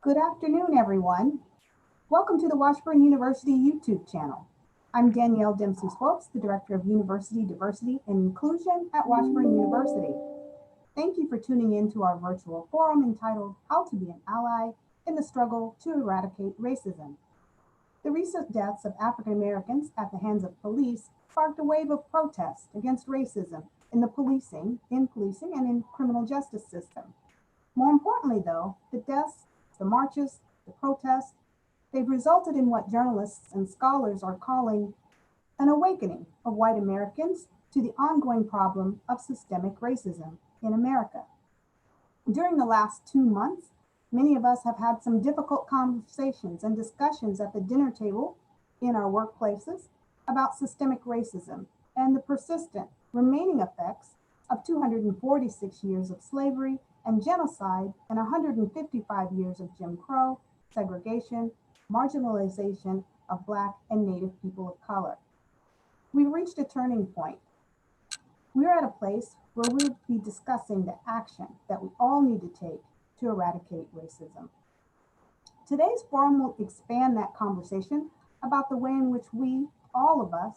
Good afternoon, everyone. Welcome to the Washburn University YouTube channel. I'm Danielle Dempsey-Swopes, the Director of University Diversity and Inclusion at Washburn University. Thank you for tuning in to our virtual forum entitled How to Be an Ally in the Struggle to Eradicate Racism. The recent deaths of African Americans at the hands of police sparked a wave of protest against racism in the policing and in criminal justice system. More importantly, though, the deaths, the marches, the protests, they've resulted in what journalists and scholars are calling an awakening of white Americans to the ongoing problem of systemic racism in America. During the last 2 months, many of us have had some difficult conversations and discussions at the dinner table in our workplaces about systemic racism and the persistent remaining effects of 246 years of slavery and genocide and 155 years of Jim Crow, segregation, marginalization of Black and Native people of color. We've reached a turning point. We're at a place where we'll be discussing the action that we all need to take to eradicate racism. Today's forum will expand that conversation about the way in which we, all of us,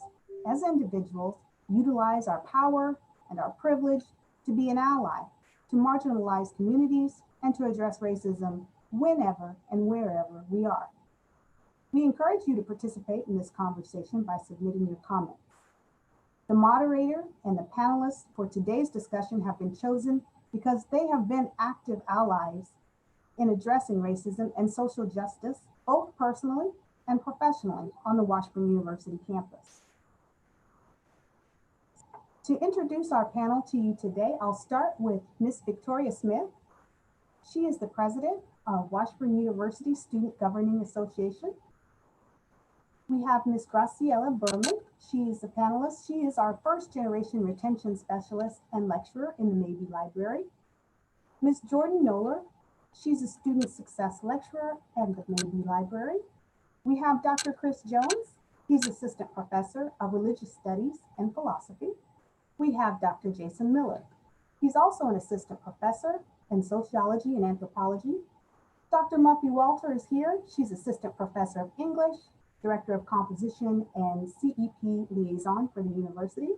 as individuals, utilize our power and our privilege to be an ally to marginalized communities and to address racism whenever and wherever we are. We encourage you to participate in this conversation by submitting your comments. The moderator and the panelists for today's discussion have been chosen because they have been active allies in addressing racism and social justice, both personally and professionally on the Washburn University campus. To introduce our panel to you today, I'll start with Ms. Victoria Smith. She is the president of Washburn University Student Governing Association. We have Ms. Garciela Berumen. She is a panelist. She is our first generation retention specialist and lecturer in the Mabee Library. Ms. Jordan Noller. She's a student success lecturer at the Mabee Library. We have Dr. Chris Jones. He's assistant professor of religious studies and philosophy. We have Dr. Jason Miller. He's also an assistant professor in sociology and anthropology. Dr. Muffy Walter is here. She's assistant professor of English, director of composition and CEP liaison for the university.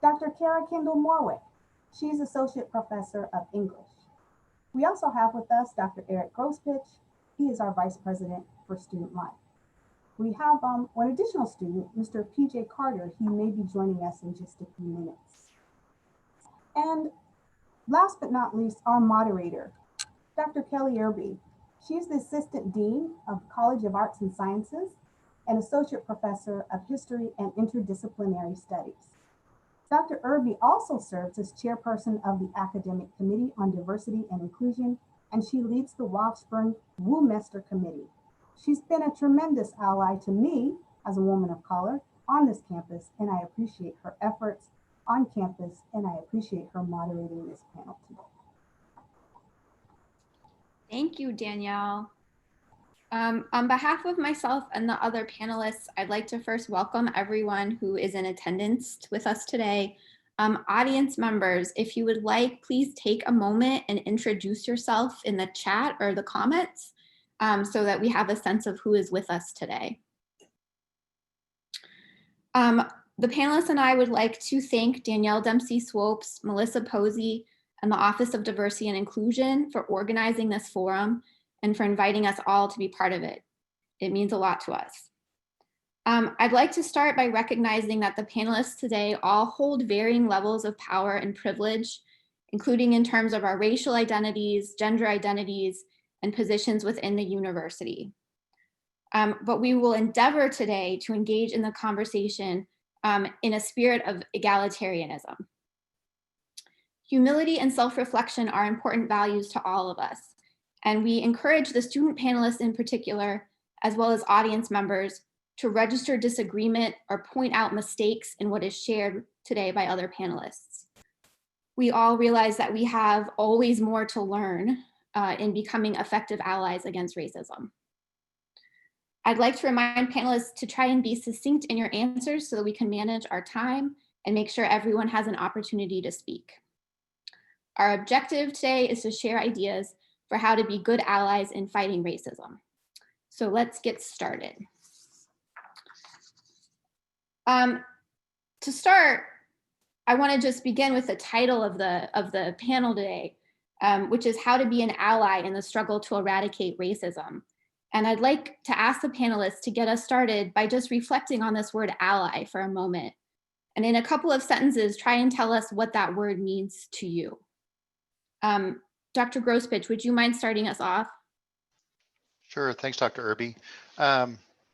Dr. Kara Kendall Morwick. She's associate professor of English. We also have with us Dr. Eric Grosspitch. He is our vice president for student life. We have one additional student, Mr. PJay Carter. He may be joining us in just a few minutes. And last but not least, our moderator, Dr. Kelly Erby. She's the assistant dean of College of Arts and Sciences and associate professor of history and interdisciplinary studies. Dr. Erby also serves as chairperson of the Academic Committee on Diversity and Inclusion, and she leads the Washburn Womester Committee. She's been a tremendous ally to me as a woman of color on this campus, and I appreciate her efforts on campus, and I appreciate her moderating this panel today. Thank you, Danielle. On behalf of myself and the other panelists, I'd like to first welcome everyone who is in attendance with us today. Audience members, if you would like, please take a moment and introduce yourself in the chat or the comments so that we have a sense of who is with us today. The panelists and I would like to thank Danielle Dempsey-Swopes, Melissa Posey, and the Office of Diversity and Inclusion for organizing this forum and for inviting us all to be part of it. It means a lot to us. I'd like to start by recognizing that the panelists today all hold varying levels of power and privilege, including in terms of our racial identities, gender identities, and positions within the university. But we will endeavor today to engage in the conversation in a spirit of egalitarianism. Humility and self-reflection are important values to all of us, and we encourage the student panelists in particular, as well as audience members, to register disagreement or point out mistakes in what is shared today by other panelists. We all realize that we have always more to learn in becoming effective allies against racism. I'd like to remind panelists to try and be succinct in your answers so that we can manage our time and make sure everyone has an opportunity to speak. Our objective today is to share ideas for how to be good allies in fighting racism. So let's get started. To start, I want to just begin with the title of the panel today, which is How to Be an Ally in the Struggle to Eradicate Racism. And I'd like to ask the panelists to get us started by just reflecting on this word ally for a moment. And in a couple of sentences, try and tell us what that word means to you. Dr. Grosbitch, would you mind starting us off? Sure, thanks, Dr. Erby.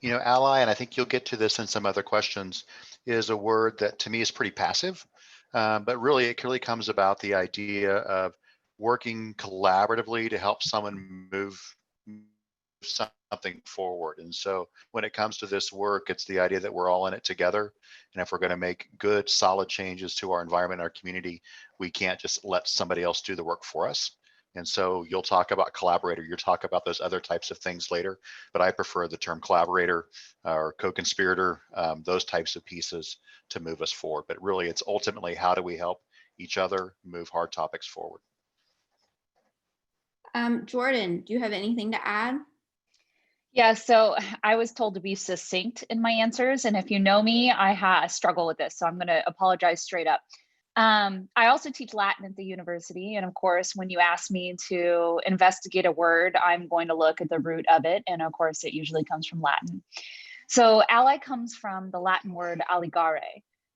You know, ally, and I think you'll get to this in some other questions, is a word that to me is pretty passive, but really it really comes about the idea of working collaboratively to help someone move something forward. And so when it comes to this work, it's the idea that we're all in it together. And if we're going to make good, solid changes to our environment, our community, we can't just let somebody else do the work for us. And so you'll talk about collaborator, you'll talk about those other types of things later, but I prefer the term collaborator or co-conspirator, those types of pieces to move us forward. But really it's ultimately how do we help each other move hard topics forward. Jordan, do you have anything to add? Yeah, so I was told to be succinct in my answers. And if you know me, I struggle with this. So I'm going to apologize straight up. I also teach Latin at the university. And of course, when you ask me to investigate a word, I'm going to look at the root of it. And of course, it usually comes from Latin. So ally comes from the Latin word alligare,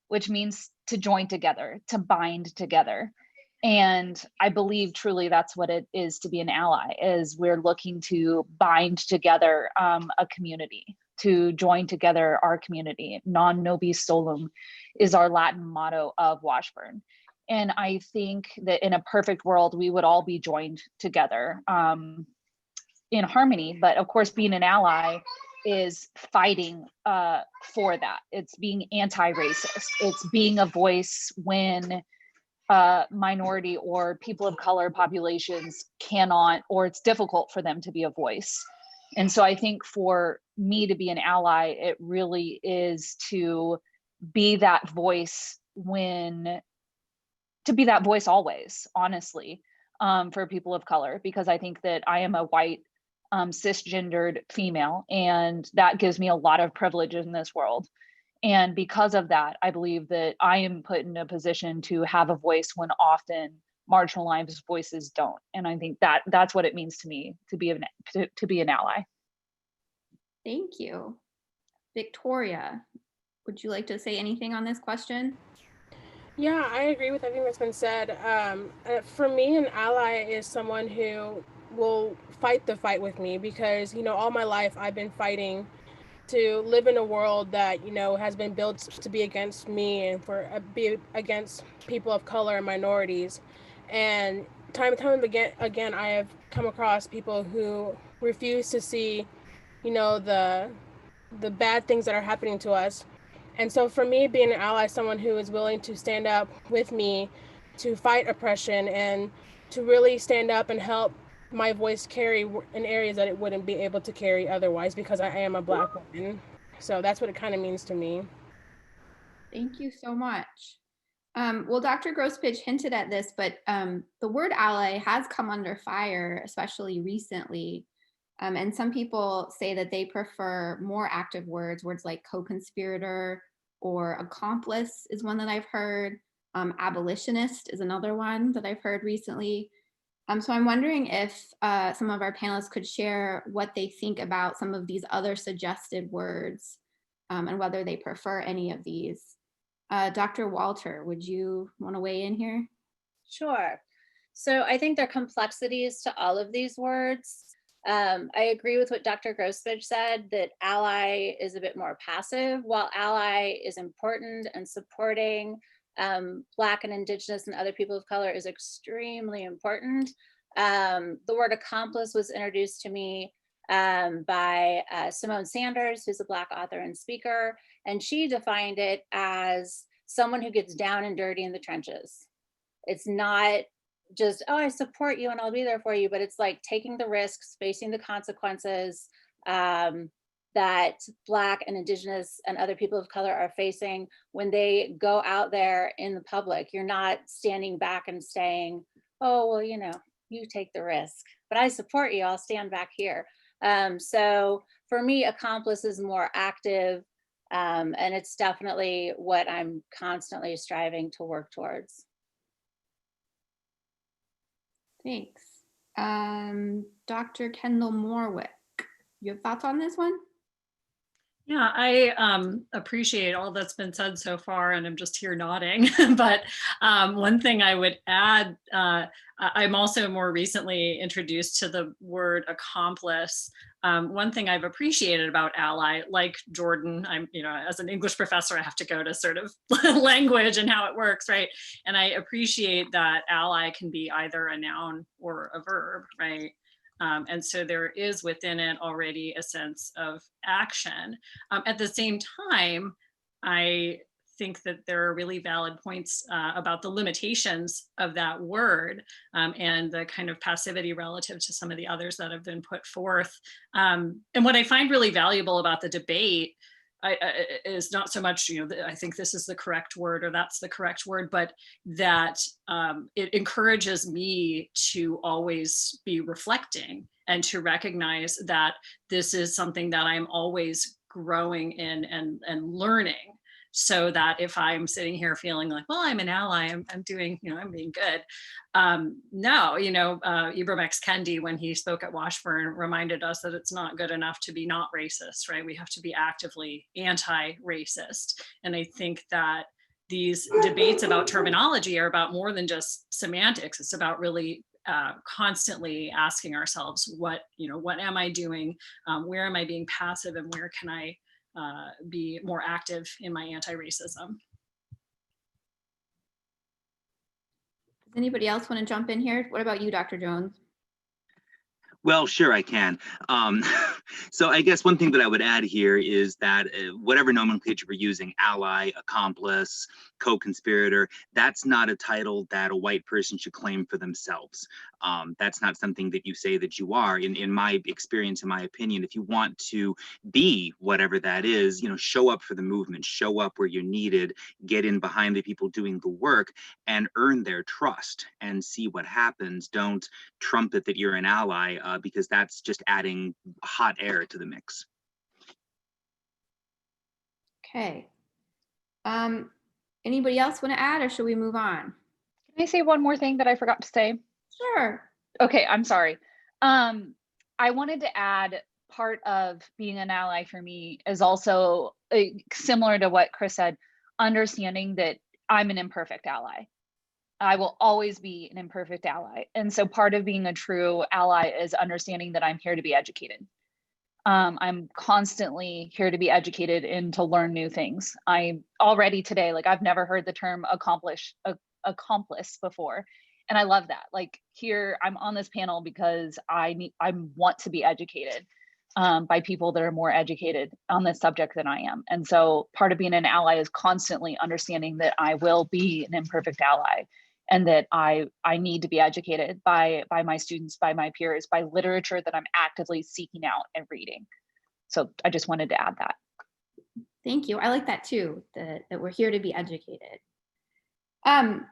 which means to join together, to bind together. And I believe truly that's what it is to be an ally, is we're looking to bind together a community, to join together our community. Non nobis solum is our Latin motto of Washburn. And I think that in a perfect world, we would all be joined together in harmony. But of course, being an ally is fighting for that. It's being anti-racist. It's being a voice when minority or people of color populations cannot, or it's difficult for them to be a voice. And so I think for me to be an ally, it really is to be that voice to be that voice always, honestly, for people of color, because I think that I am a white cisgendered female, and that gives me a lot of privilege in this world. And because of that, I believe that I am put in a position to have a voice when often marginalized voices don't. And I think that that's what it means to me to be an ally. Thank you. Victoria, would you like to say anything on this question? Yeah, I agree with everything that's been said. For me, an ally is someone who will fight the fight with me because, all my life I've been fighting to live in a world that has been built to be against me and be against people of color and minorities. And time and time again I have come across people who refuse to see the bad things that are happening to us. And so for me, being an ally, someone who is willing to stand up with me to fight oppression and to really stand up and help my voice carry in areas that it wouldn't be able to carry otherwise, because I am a Black woman. So that's what it kind of means to me. Thank you so much. Well, Dr. Grosbitch hinted at this, but the word ally has come under fire, especially recently. And some people say that they prefer more active words like co-conspirator or accomplice is one that I've heard. Abolitionist is another one that I've heard recently. So I'm wondering if some of our panelists could share what they think about some of these other suggested words and whether they prefer any of these. Dr. Walter, would you want to weigh in here? Sure. So I think there are complexities to all of these words. I agree with what Dr. Grosbitch said, that ally is a bit more passive, while ally is important and supporting Black and Indigenous and other people of color is extremely important. The word accomplice was introduced to me by Simone Sanders, who's a Black author and speaker, and she defined it as someone who gets down and dirty in the trenches. It's not just, oh, I support you and I'll be there for you, but it's like taking the risks, facing the consequences that Black and Indigenous and other people of color are facing when they go out there in the public. You're not standing back and saying, oh, well, you take the risk. but I support you, I'll stand back here. So for me, accomplice is more active, and it's definitely what I'm constantly striving to work towards. Thanks. Dr. Kendall Morwick, you have thoughts on this one? Yeah, I appreciate all that's been said so far, and I'm just here nodding. But one thing I would add, I'm also more recently introduced to the word accomplice. One thing I've appreciated about ally, like Jordan, as an English professor, I have to go to sort of language and how it works, right? And I appreciate that ally can be either a noun or a verb, right? And so there is within it already a sense of action. At the same time, I think that there are really valid points about the limitations of that word and the kind of passivity relative to some of the others that have been put forth. And what I find really valuable about the debate is not so much, I think this is the correct word or that's the correct word, but that it encourages me to always be reflecting and to recognize that this is something that I'm always growing in and learning. So that if I'm sitting here feeling like, well, I'm an ally, I'm doing, I'm being good. No, Ibram X. Kendi, when he spoke at Washburn, reminded us that it's not good enough to be not racist, right? We have to be actively anti-racist. And I think that these debates about terminology are about more than just semantics. It's about really constantly asking ourselves, what am I doing? Where am I being passive, and where can I be more active in my anti-racism? Does anybody else want to jump in here? What about you, Dr. Jones? Well, sure, I can. So I guess one thing that I would add here is that whatever nomenclature we're using, ally, accomplice, co-conspirator, that's not a title that a white person should claim for themselves. That's not something that you say that you are. In my experience, in my opinion, if you want to be whatever that is, show up for the movement, show up where you're needed, get in behind the people doing the work and earn their trust and see what happens. Don't trumpet that you're an ally because that's just adding hot air to the mix. Okay. Anybody else want to add, or should we move on? Can I say one more thing that I forgot to say? Sure. Okay, I'm sorry. I wanted to add part of being an ally for me is also similar to what Chris said, understanding that I'm an imperfect ally. I will always be an imperfect ally. And so part of being a true ally is understanding that I'm here to be educated. I'm constantly here to be educated and to learn new things. I'm already today, I've never heard the term accomplice before. And I love that. Here, I'm on this panel because I want to be educated by people that are more educated on this subject than I am. And so part of being an ally is constantly understanding that I will be an imperfect ally, and that I need to be educated by my students, by my peers, by literature that I'm actively seeking out and reading. So I just wanted to add that. Thank you. I like that too, that we're here to be educated.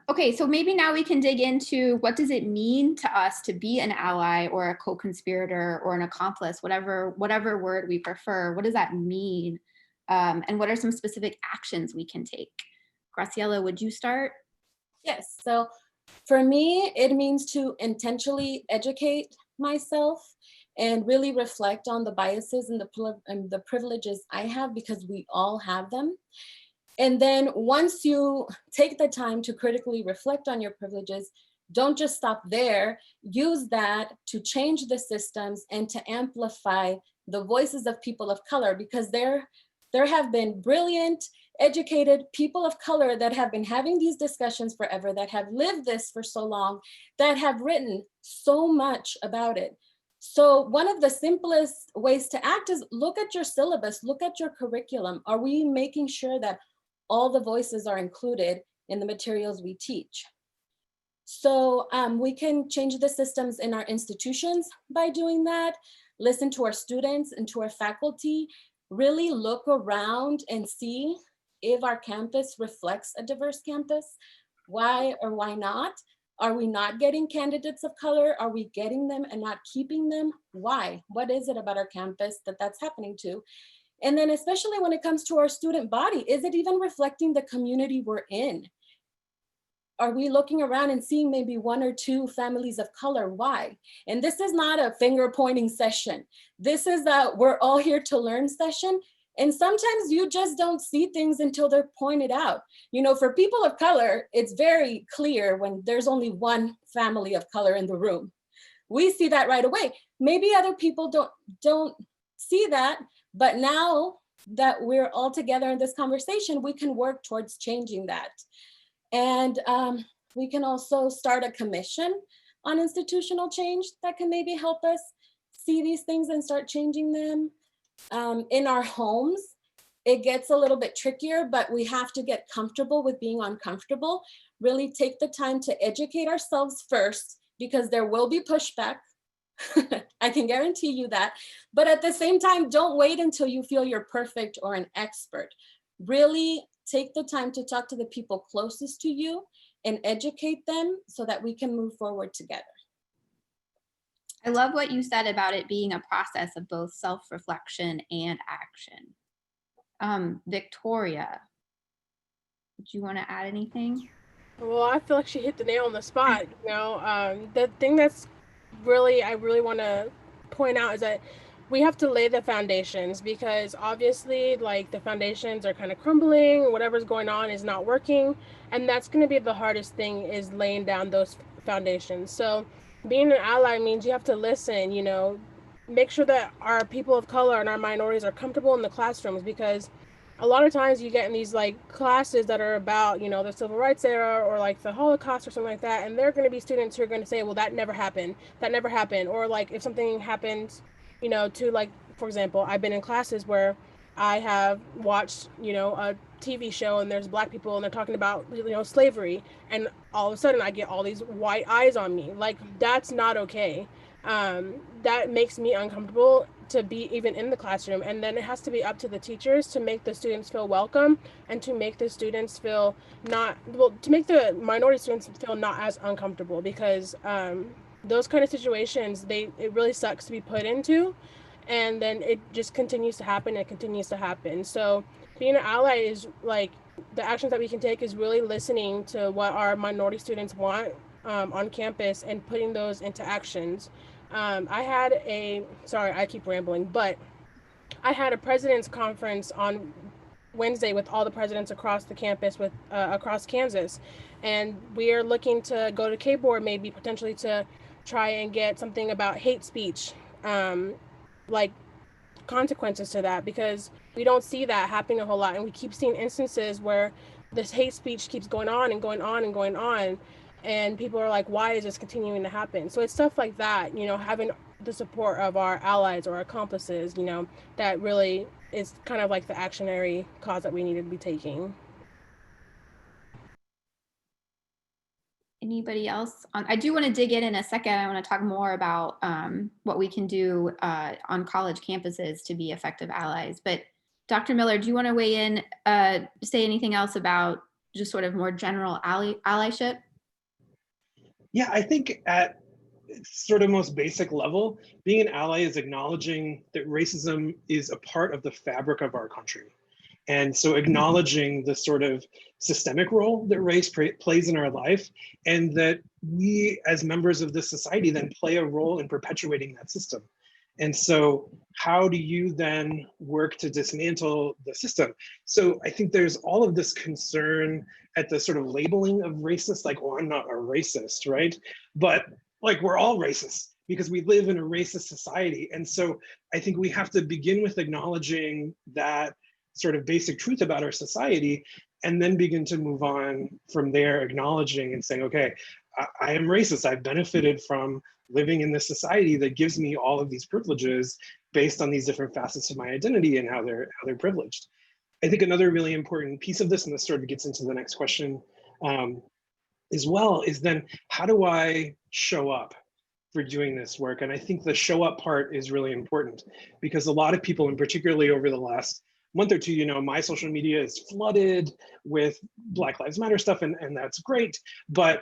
Okay, so maybe now we can dig into what does it mean to us to be an ally or a co-conspirator or an accomplice, whatever word we prefer. What does that mean? And what are some specific actions we can take? Garciela, would you start? Yes, so for me, it means to intentionally educate myself and really reflect on the biases and the privileges I have, because we all have them. And then once you take the time to critically reflect on your privileges, don't just stop there. Use that to change the systems and to amplify the voices of people of color, because there have been brilliant, educated people of color that have been having these discussions forever, that have lived this for so long, that have written so much about it. So one of the simplest ways to act is look at your syllabus, look at your curriculum. Are we making sure that all the voices are included in the materials we teach? So we can change the systems in our institutions by doing that, listen to our students and to our faculty, really look around and see if our campus reflects a diverse campus, why or why not. Are we not getting candidates of color? Are we getting them and not keeping them? Why? What is it about our campus that that's happening to? And then especially when it comes to our student body, is it even reflecting the community we're in? Are we looking around and seeing maybe 1 or 2 families of color? Why? And this is not a finger pointing session. This is a we're all here to learn session. And sometimes you just don't see things until they're pointed out. You know, for people of color, it's very clear when there's only 1 family of color in the room. We see that right away. Maybe other people don't see that, but now that we're all together in this conversation, we can work towards changing that. And we can also start a commission on institutional change that can maybe help us see these things and start changing them. In our homes, it gets a little bit trickier, but we have to get comfortable with being uncomfortable. Really take the time to educate ourselves first, because there will be pushback. I can guarantee you that. But at the same time, don't wait until you feel you're perfect or an expert. Really take the time to talk to the people closest to you and educate them so that we can move forward together. I love what you said about it being a process of both self-reflection and action. Victoria, did you want to add anything? Well, I feel like she hit the nail on the spot. You know, the thing that's I really want to point out is that we have to lay the foundations, because obviously, like, the foundations are kind of crumbling. Whatever's going on is not working, and that's going to be the hardest thing, is laying down those foundations. So being an ally means you have to listen, you know, make sure that our people of color and our minorities are comfortable in the classrooms, because a lot of times you get in these like classes that are about, you know, the civil rights era or like the Holocaust or something like that, and there are going to be students who are going to say, well, that never happened, or like if something happens, you know, to, like, for example, I've been in classes where I have watched, you know, a TV show and there's Black people and they're talking about, you know, slavery, and all of a sudden I get all these white eyes on me. Like, that's not okay. That makes me uncomfortable to be even in the classroom. And then it has to be up to the teachers to make the students feel welcome, and to make the students feel to make the minority students feel not as uncomfortable, because those kind of situations, it really sucks to be put into, and then it just continues to happen. So being an ally is like, the actions that we can take is really listening to what our minority students want on campus and putting those into actions. Sorry, I keep rambling, but I had a president's conference on Wednesday with all the presidents across the campus, across Kansas, and we are looking to go to K-Board, maybe potentially to try and get something about hate speech, like consequences to that, because we don't see that happening a whole lot, and we keep seeing instances where this hate speech keeps going on and going on and going on, and people are like, why is this continuing to happen? So it's stuff like that, you know, having the support of our allies or accomplices, you know, that really is kind of like the actionary cause that we need to be taking. Anybody else? I do want to dig in a second. I want to talk more about what we can do on college campuses to be effective allies. But Dr. Miller, do you want to weigh in, say anything else about just sort of more general allyship? Yeah, I think at sort of most basic level, being an ally is acknowledging that racism is a part of the fabric of our country. And so acknowledging the sort of systemic role that race plays in our life, and that we as members of this society then play a role in perpetuating that system. And so how do you then work to dismantle the system? So I think there's all of this concern at the sort of labeling of racist, like, oh, I'm not a racist, right? But like, we're all racist because we live in a racist society. And so I think we have to begin with acknowledging that sort of basic truth about our society, and then begin to move on from there, acknowledging and saying, okay, I am racist. I've benefited from living in this society that gives me all of these privileges based on these different facets of my identity and how they're privileged. I think another really important piece of this, and this sort of gets into the next question as well, is then how do I show up for doing this work? And I think the show up part is really important, because a lot of people, and particularly over the last month or two, you know, my social media is flooded with Black Lives Matter stuff, and that's great. But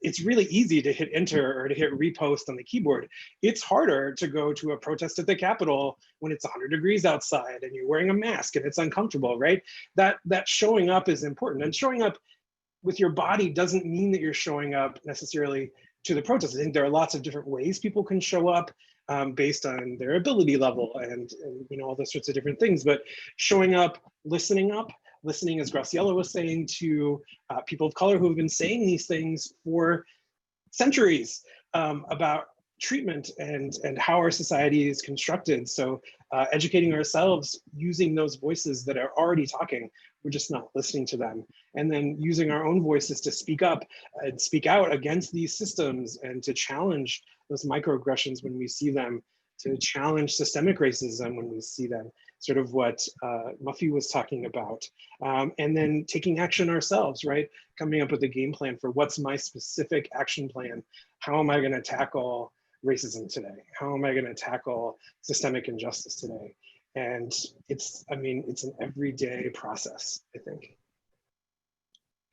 it's really easy to hit enter or to hit repost on the keyboard. It's harder to go to a protest at the Capitol when it's 100 degrees outside and you're wearing a mask and it's uncomfortable, right? That showing up is important. And showing up with your body doesn't mean that you're showing up necessarily to the protest. I think there are lots of different ways people can show up based on their ability level and you know, all those sorts of different things. But showing up, listening, as Garciela was saying, to people of color who have been saying these things for centuries about treatment and how our society is constructed. So educating ourselves using those voices that are already talking, we're just not listening to them. And then using our own voices to speak up and speak out against these systems and to challenge those microaggressions when we see them, to challenge systemic racism when we see them, sort of what Muffy was talking about. And then taking action ourselves, right? Coming up with a game plan for what's my specific action plan? How am I gonna tackle racism today? How am I gonna tackle systemic injustice today? And it's an everyday process, I think.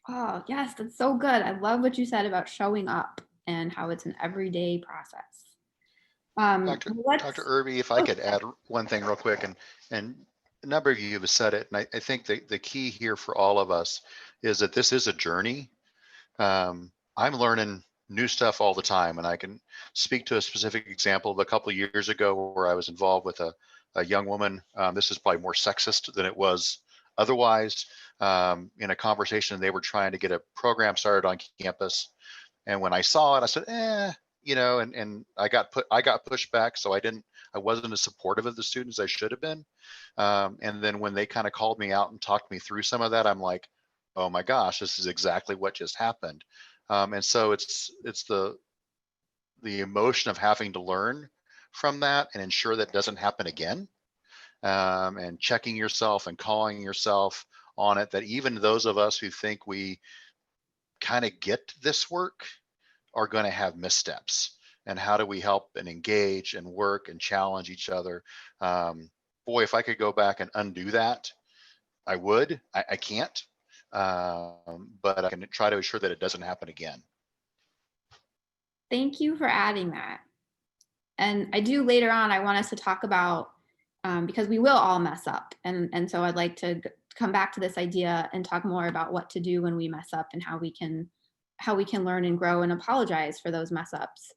Oh, yes, that's so good. I love what you said about showing up and how it's an everyday process. Dr. Erby, if I could add one thing real quick, and a number of you have said it, and I think the key here for all of us is that this is a journey. I'm learning new stuff all the time, and I can speak to a specific example of a couple of years ago where I was involved with a young woman. This is probably more sexist than it was otherwise. In a conversation, they were trying to get a program started on campus, and when I saw it, I said, you know, and I got pushed back, so I wasn't as supportive of the students as I should have been. And then when they kind of called me out and talked me through some of that, I'm like, oh my gosh, this is exactly what just happened. And so it's the emotion of having to learn from that and ensure that doesn't happen again, and checking yourself and calling yourself on it, that even those of us who think we kind of get this work are going to have missteps. And how do we help and engage and work and challenge each other? Boy, if I could go back and undo that, I would. I can't, but I can try to ensure that it doesn't happen again. Thank you for adding that. And I do later on, I want us to talk about, because we will all mess up. And so I'd like to come back to this idea and talk more about what to do when we mess up and how we can learn and grow and apologize for those mess ups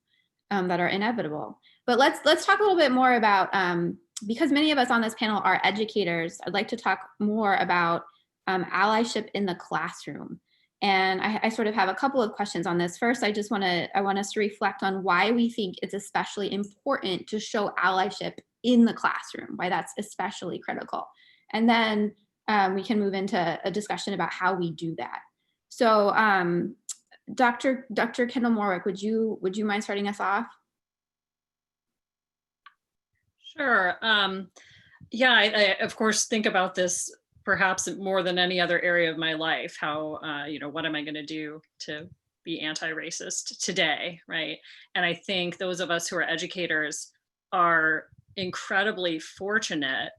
that are inevitable. But let's talk a little bit more about, because many of us on this panel are educators, I'd like to talk more about allyship in the classroom. And I sort of have a couple of questions on this. First, I want us to reflect on why we think it's especially important to show allyship in the classroom, why that's especially critical. And then we can move into a discussion about how we do that. So Dr. Kendall Morwick, would you mind starting us off? Sure. Yeah, I of course think about this perhaps more than any other area of my life. How what am I going to do to be anti-racist today, right? And I think those of us who are educators are incredibly fortunate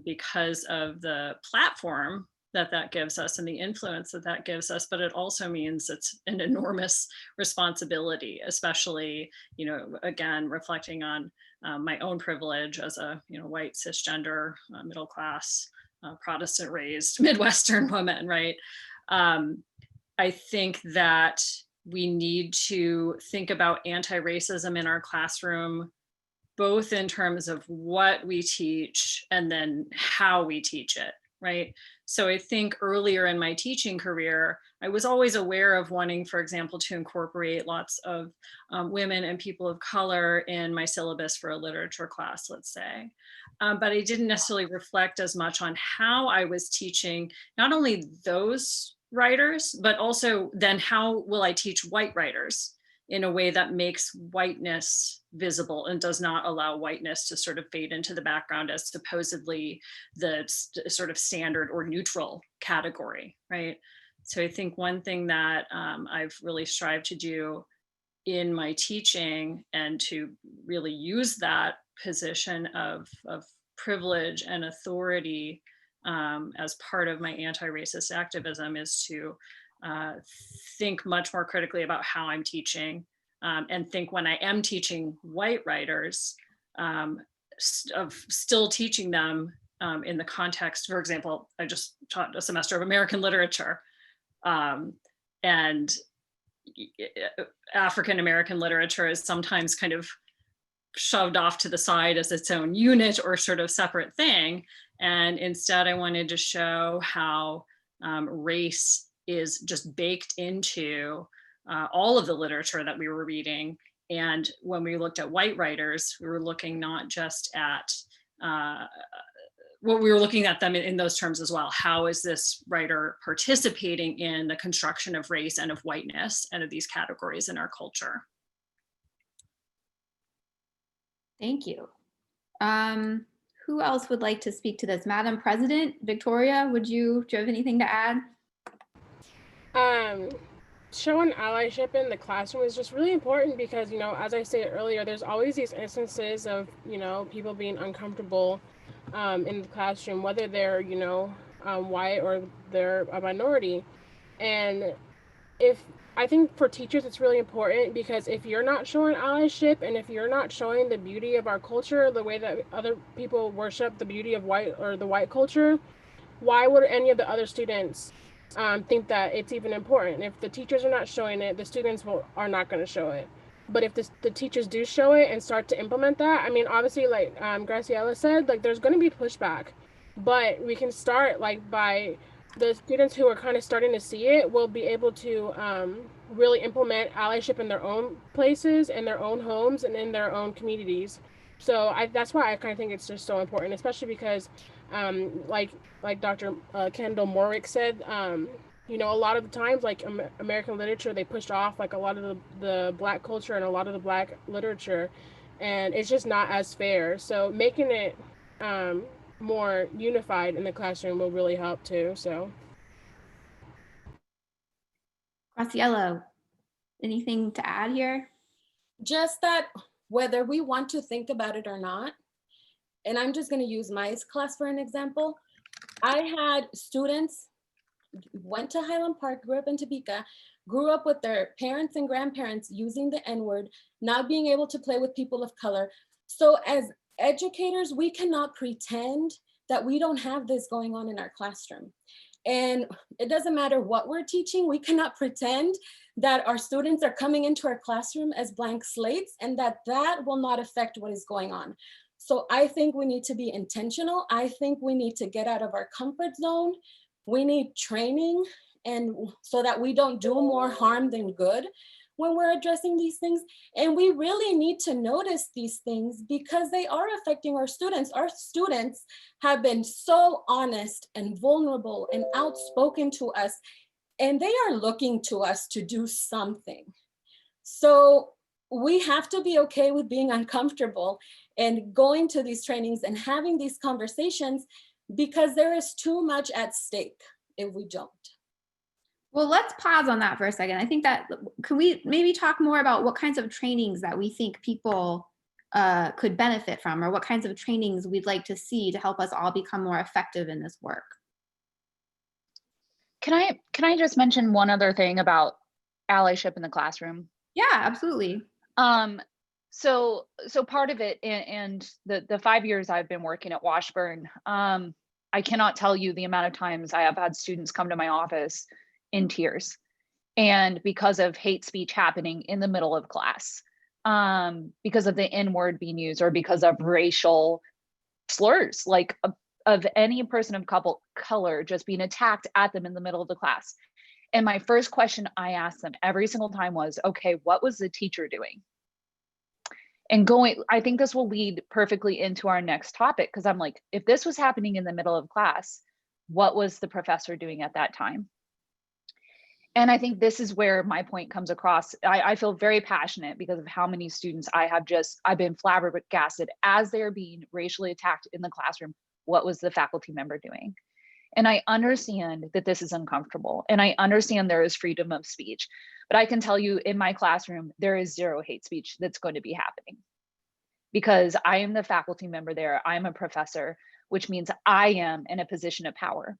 because of the platform that gives us and the influence that gives us, but it also means it's an enormous responsibility, especially, again, reflecting on my own privilege as a, white, cisgender, middle class, Protestant raised Midwestern woman, right? I think that we need to think about anti-racism in our classroom, both in terms of what we teach and then how we teach it, right? So I think earlier in my teaching career, I was always aware of wanting, for example, to incorporate lots of women and people of color in my syllabus for a literature class, let's say. But I didn't necessarily reflect as much on how I was teaching not only those writers, but also then how will I teach white writers in a way that makes whiteness visible and does not allow whiteness to sort of fade into the background as supposedly the sort of standard or neutral category, right? So I think one thing that I've really strived to do in my teaching and to really use that position of privilege and authority as part of my anti-racist activism is to think much more critically about how I'm teaching, and think when I am teaching white writers, of still teaching them in the context. For example, I just taught a semester of American literature, and African American literature is sometimes kind of shoved off to the side as its own unit or sort of separate thing. And instead, I wanted to show how race is just baked into all of the literature that we were reading. And when we looked at white writers, we were looking not just at, we were looking at them in those terms as well. How is this writer participating in the construction of race and of whiteness and of these categories in our culture? Thank you. Who else would like to speak to this? Madam President, Victoria, do you have anything to add? Showing allyship in the classroom is just really important because, you know, as I said earlier, there's always these instances of, you know, people being uncomfortable in the classroom, whether they're, you know, white or they're a minority. And I think for teachers, it's really important because if you're not showing allyship and if you're not showing the beauty of our culture, the way that other people worship the beauty of the white culture, why would any of the other students think that it's even important? If the teachers are not showing it, the students are not going to show it. But if the teachers do show it and start to implement that, I mean, obviously, like Garciela said, like there's going to be pushback, but we can start like by the students who are kind of starting to see it will be able to really implement allyship in their own places, in their own homes, and in their own communities. So that's why I kind of think it's just so important, especially because like Dr. Kendall Morwick said, you know, a lot of the times, like American literature, they pushed off like a lot of the Black culture and a lot of the Black literature, and it's just not as fair. So making it more unified in the classroom will really help too. So, Graciela, anything to add here? Just that whether we want to think about it or not, and I'm just going to use my class for an example. I had students went to Highland Park, grew up in Topeka, grew up with their parents and grandparents using the N-word, not being able to play with people of color. So as educators, we cannot pretend that we don't have this going on in our classroom. And it doesn't matter what we're teaching, we cannot pretend that our students are coming into our classroom as blank slates and that will not affect what is going on. So I think we need to be intentional. I think we need to get out of our comfort zone. We need training, and so that we don't do more harm than good when we're addressing these things. And we really need to notice these things because they are affecting our students. Our students have been so honest and vulnerable and outspoken to us, and they are looking to us to do something. So we have to be okay with being uncomfortable and going to these trainings and having these conversations because there is too much at stake if we don't. Well, let's pause on that for a second. I think that, could we maybe talk more about what kinds of trainings that we think people could benefit from, or what kinds of trainings we'd like to see to help us all become more effective in this work? Can I just mention one other thing about allyship in the classroom? Yeah, absolutely. So part of it, and the 5 years I've been working at Washburn, I cannot tell you the amount of times I have had students come to my office in tears, and because of hate speech happening in the middle of class, because of the N-word being used, or because of racial slurs, like of any person of color just being attacked at them in the middle of the class. And my first question I asked them every single time was, okay, what was the teacher doing? And I think this will lead perfectly into our next topic, because I'm like, if this was happening in the middle of class, what was the professor doing at that time? And I think this is where my point comes across. I feel very passionate because of how many students I've been flabbergasted as they're being racially attacked in the classroom. What was the faculty member doing? And I understand that this is uncomfortable, and I understand there is freedom of speech, but I can tell you in my classroom, there is zero hate speech that's going to be happening because I am the faculty member there. I'm a professor, which means I am in a position of power.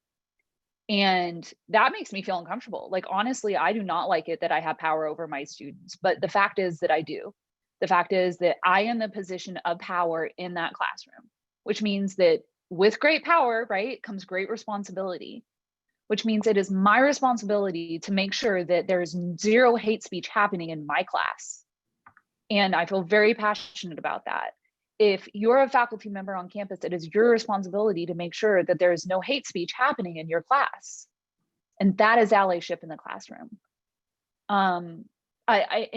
And that makes me feel uncomfortable. Like, honestly, I do not like it that I have power over my students, but the fact is that I do. The fact is that I am the position of power in that classroom, which means that with great power, right, comes great responsibility, which means it is my responsibility to make sure that there is zero hate speech happening in my class. And I feel very passionate about that. If you're a faculty member on campus, it is your responsibility to make sure that there is no hate speech happening in your class. And that is allyship in the classroom. I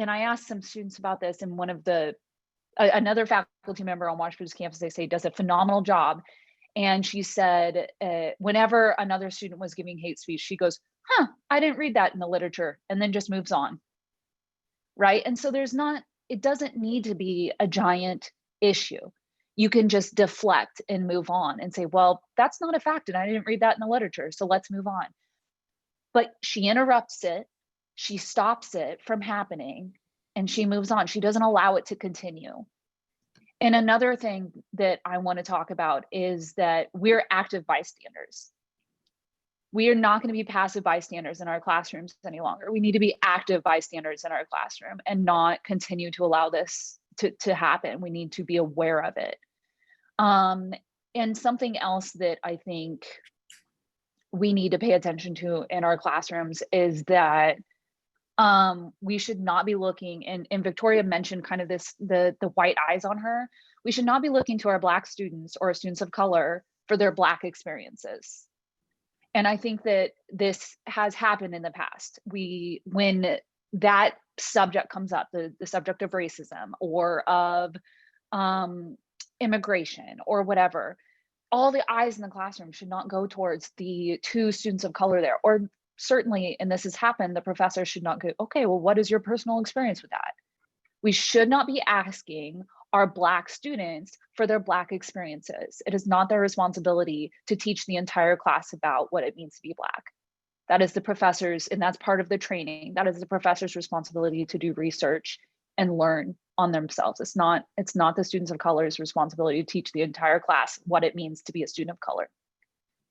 asked some students about this, and one of another faculty member on Washburn's campus, they say, does a phenomenal job. And she said, whenever another student was giving hate speech, she goes, huh, I didn't read that in the literature, and then just moves on, right? And so it doesn't need to be a giant issue. You can just deflect and move on and say, well, that's not a fact, and I didn't read that in the literature, so let's move on. But she interrupts it, she stops it from happening, and she moves on. She doesn't allow it to continue. And another thing that I want to talk about is that we're active bystanders. We are not going to be passive bystanders in our classrooms any longer. We need to be active bystanders in our classroom and not continue to allow this to happen. We need to be aware of it. And something else that I think we need to pay attention to in our classrooms is that we should not be looking, and Victoria mentioned kind of this, the white eyes on her. We should not be looking to our Black students or students of color for their Black experiences. And I think that this has happened in the past. When that subject comes up, the subject of racism or of immigration or whatever, all the eyes in the classroom should not go towards the two students of color there. Or certainly, and this has happened, the professor should not go, okay, well, what is your personal experience with that? We should not be asking our Black students for their Black experiences. It is not their responsibility to teach the entire class about what it means to be Black. That is the professor's, and that's part of the training. That is the professor's responsibility to do research and learn on themselves. It's not the students of color's responsibility to teach the entire class what it means to be a student of color.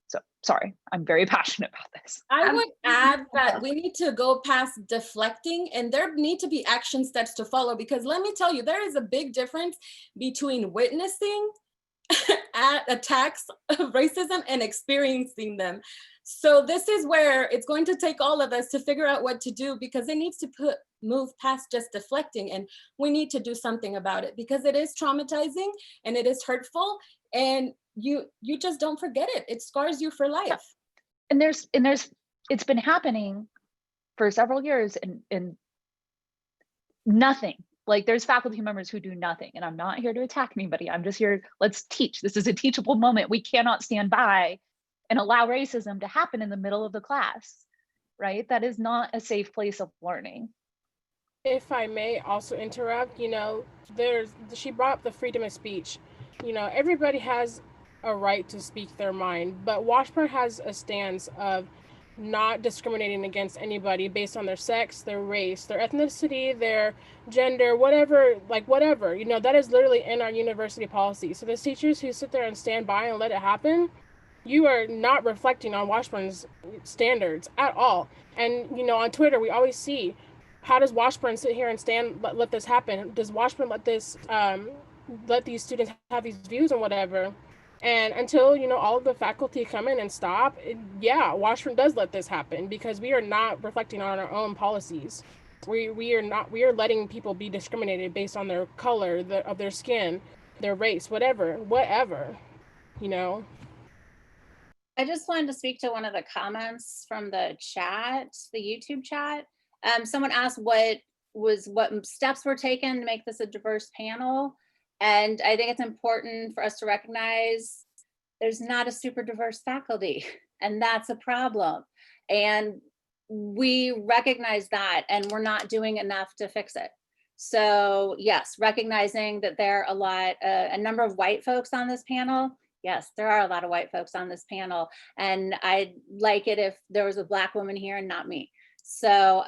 So sorry, I'm very passionate about this. I would add that we need to go past deflecting, and there need to be action steps to follow, because let me tell you, there is a big difference between witnessing attacks of racism and experiencing them. So this is where it's going to take all of us to figure out what to do, because it needs to move past just deflecting, and we need to do something about it, because it is traumatizing and it is hurtful, and you just don't forget it. It scars you for life. And it's been happening for several years and nothing. Like, there's faculty members who do nothing, and I'm not here to attack anybody. I'm just here, let's teach. This is a teachable moment. We cannot stand by and allow racism to happen in the middle of the class, right? That is not a safe place of learning. If I may also interrupt, she brought up the freedom of speech. Everybody has a right to speak their mind, but Washburn has a stance of not discriminating against anybody based on their sex, their race, their ethnicity, their gender, whatever, that is literally in our university policy. So the teachers who sit there and stand by and let it happen, you are not reflecting on Washburn's standards at all. And, on Twitter, we always see, how does Washburn sit here and let this happen? Does Washburn let these students have these views and whatever? And until, all of the faculty come in and stop, Washburn does let this happen, because we are not reflecting on our own policies. We are letting people be discriminated based on their color, of their skin, their race, whatever. I just wanted to speak to one of the comments from the chat, the YouTube chat. Someone asked what steps were taken to make this a diverse panel. And I think it's important for us to recognize there's not a super diverse faculty, and that's a problem. And we recognize that, and we're not doing enough to fix it. So yes, recognizing that there are a number of white folks on this panel. Yes, there are a lot of white folks on this panel, and I'd like it if there was a Black woman here and not me. So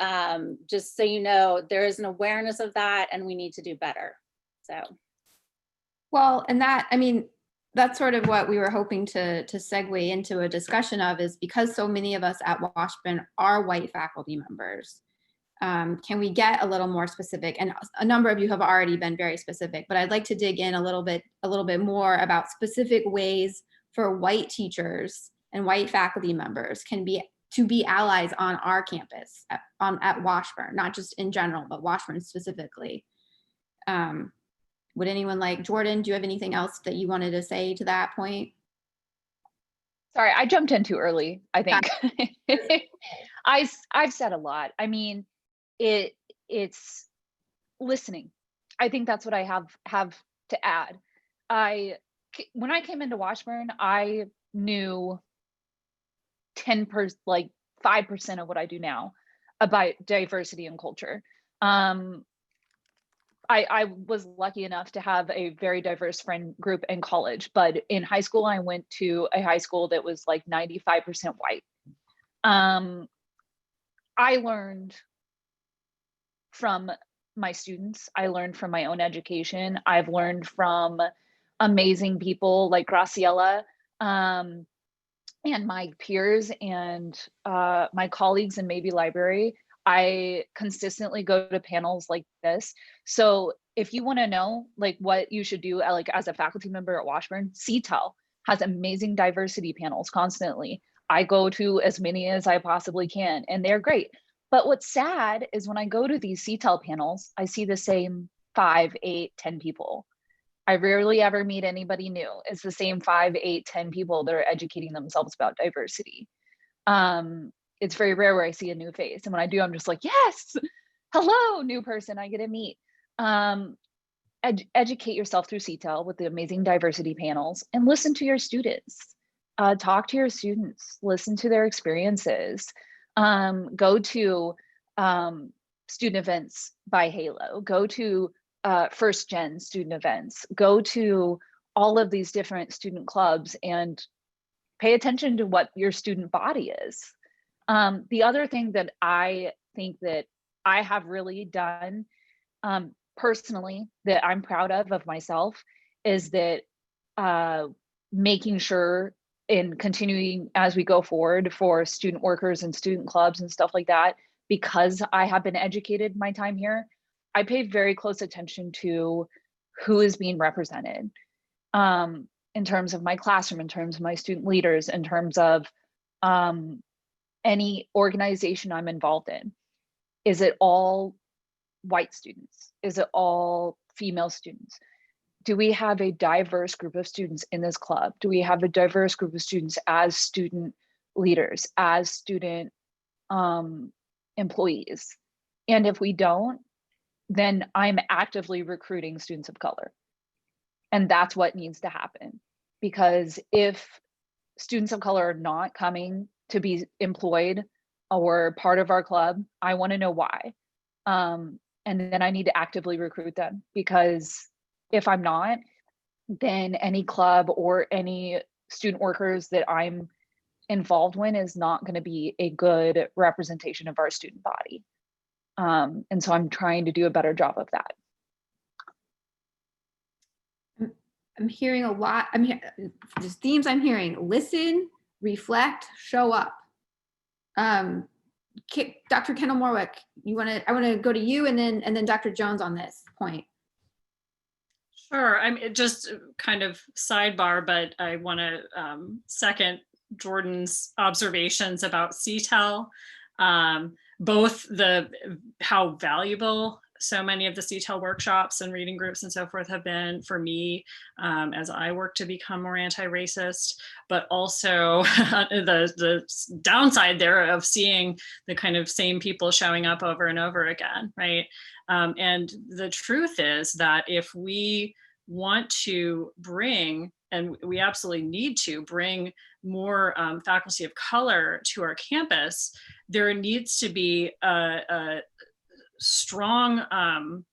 just so you know, there is an awareness of that, and we need to do better. So. Well, and that, that's sort of what we were hoping to segue into a discussion of, is because so many of us at Washburn are white faculty members. Can we get a little more specific? And a number of you have already been very specific, but I'd like to dig in a little bit more about specific ways for white teachers and white faculty members to be allies on our campus at Washburn, not just in general, but Washburn specifically. Would anyone like, Jordan, do you have anything else that you wanted to say to that point? Sorry, I jumped in too early, I think. I've said a lot. I mean, it's listening. I think that's what I have to add. When I came into Washburn, I knew 5% of what I do now about diversity and culture. I was lucky enough to have a very diverse friend group in college, but in high school, I went to a high school that was like 95% white. I learned from my students. I learned from my own education. I've learned from amazing people like Garciela and my peers and my colleagues in Mabee Library. I consistently go to panels like this. So if you want to know like what you should do like as a faculty member at Washburn, CTEL has amazing diversity panels constantly. I go to as many as I possibly can, and they're great. But what's sad is when I go to these CTEL panels, I see the same 5, 8, 10 people. I rarely ever meet anybody new. It's the same 5, 8, 10 people that are educating themselves about diversity. It's very rare where I see a new face. And when I do, I'm just like, yes, hello, new person I get to meet. Educate yourself through CTEL with the amazing diversity panels and listen to your students. Talk to your students, listen to their experiences. Go to student events by Halo, go to first gen student events, go to all of these different student clubs and pay attention to what your student body is. The other thing that I think that I have really done personally that I'm proud of myself is that making sure in continuing as we go forward for student workers and student clubs and stuff like that, because I have been educated my time here, I pay very close attention to who is being represented in terms of my classroom, in terms of my student leaders, in terms of any organization I'm involved in. Is it all white students? Is it all female students? Do we have a diverse group of students in this club? Do we have a diverse group of students as student leaders, as student employees? And if we don't, then I'm actively recruiting students of color. And that's what needs to happen. Because if students of color are not coming to be employed or part of our club, I want to know why. And then I need to actively recruit them, because if I'm not, then any club or any student workers that I'm involved in is not going to be a good representation of our student body. And so I'm trying to do a better job of that. I'm hearing a lot. There's themes I'm hearing: listen, reflect, show up. Dr. Kendall Morwick, I want to go to you, and then Dr. Jones on this point. Sure. I'm just kind of sidebar, but I want to second Jordan's observations about CTEL, both how valuable so many of the CTEL workshops and reading groups and so forth have been for me as I work to become more anti-racist, but also the downside there of seeing the kind of same people showing up over and over again, right? And the truth is that if we want to bring, and we absolutely need to bring more faculty of color to our campus, there needs to be a strong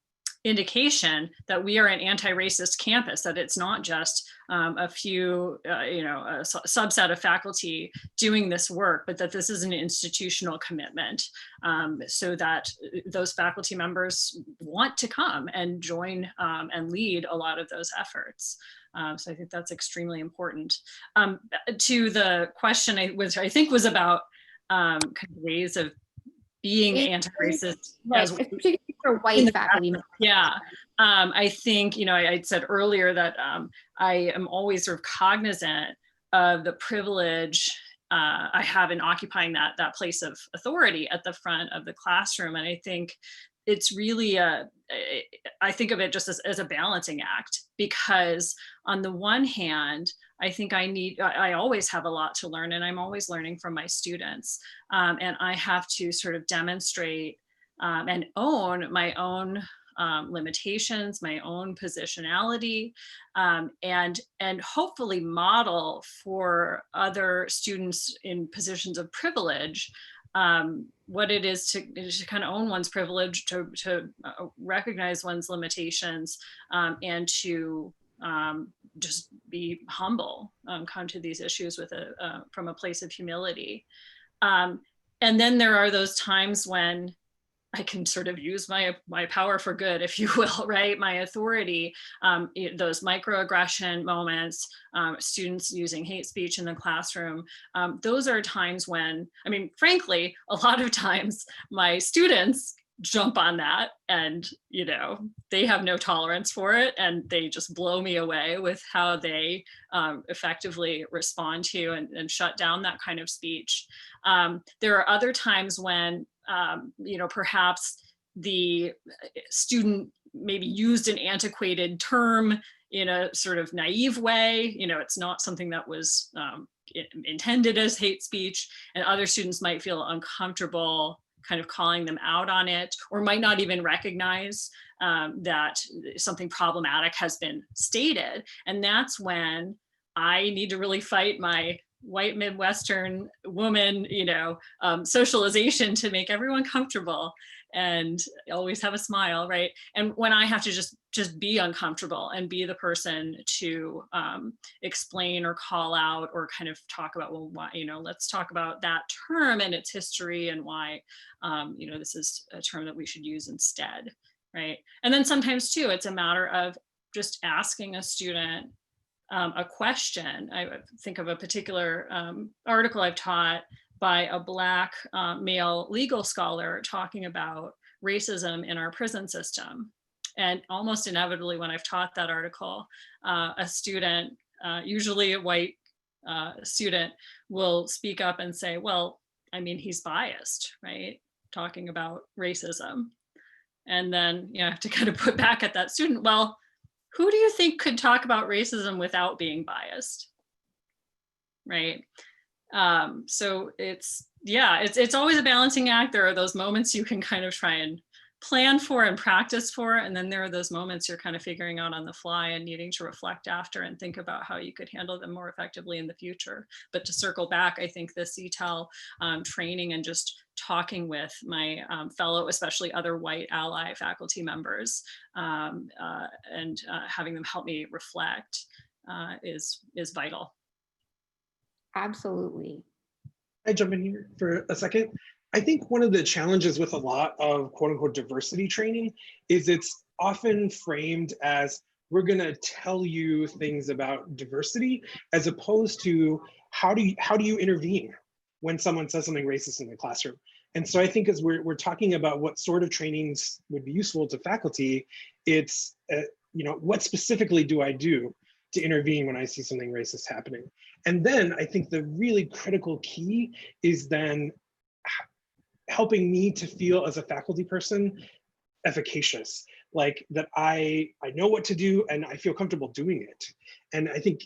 indication that we are an anti-racist campus, that it's not just a few, a subset of faculty doing this work, but that this is an institutional commitment, so that those faculty members want to come and join and lead a lot of those efforts. So I think that's extremely important. To the question, which I think was about kind of ways of being anti-racist, right, particularly for white faculty members. Yeah, I think, I said earlier that I am always sort of cognizant of the privilege I have in occupying that place of authority at the front of the classroom. And I think it's really I think of it just as a balancing act, because on the one hand, I think I always have a lot to learn, and I'm always learning from my students. And I have to sort of demonstrate and own my own limitations, my own positionality, and hopefully model for other students in positions of privilege what it is to kind of own one's privilege, to recognize one's limitations, and to just be humble, come to these issues with from a place of humility. And then there are those times when I can sort of use my power for good, if you will, right? My authority, those microaggression moments, students using hate speech in the classroom. Those are times when, I mean, frankly, a lot of times my students jump on that, and they have no tolerance for it, and they just blow me away with how they effectively respond to and shut down that kind of speech. There are other times when perhaps the student maybe used an antiquated term in a sort of naive way. It's not something that was intended as hate speech, and other students might feel uncomfortable kind of calling them out on it, or might not even recognize that something problematic has been stated. And that's when I need to really fight my white Midwestern woman, socialization to make everyone comfortable and always have a smile, right? And when I have to just be uncomfortable and be the person to explain or call out or kind of talk about, well, why, let's talk about that term and its history and why, this is a term that we should use instead, right? And then sometimes too, it's a matter of just asking a student a question. I think of a particular article I've taught by a Black male legal scholar talking about racism in our prison system. And almost inevitably, when I've taught that article, a student, usually a white student, will speak up and say, well, I mean, he's biased, right? Talking about racism. And then I have to kind of put back at that student, well, who do you think could talk about racism without being biased, right? So it's always a balancing act. There are those moments you can kind of try and plan for and practice for, and then there are those moments you're kind of figuring out on the fly and needing to reflect after and think about how you could handle them more effectively in the future. But to circle back, I think the CTEL training and just talking with my fellow, especially other white ally faculty members, and having them help me reflect is vital. Absolutely. I jump in here for a second. I think one of the challenges with a lot of quote unquote diversity training is it's often framed as, we're gonna tell you things about diversity, as opposed to how do you intervene when someone says something racist in the classroom. And so I think as we're talking about what sort of trainings would be useful to faculty, it's, what specifically do I do to intervene when I see something racist happening? And then I think the really critical key is then helping me to feel as a faculty person efficacious, like that I know what to do and I feel comfortable doing it. And I think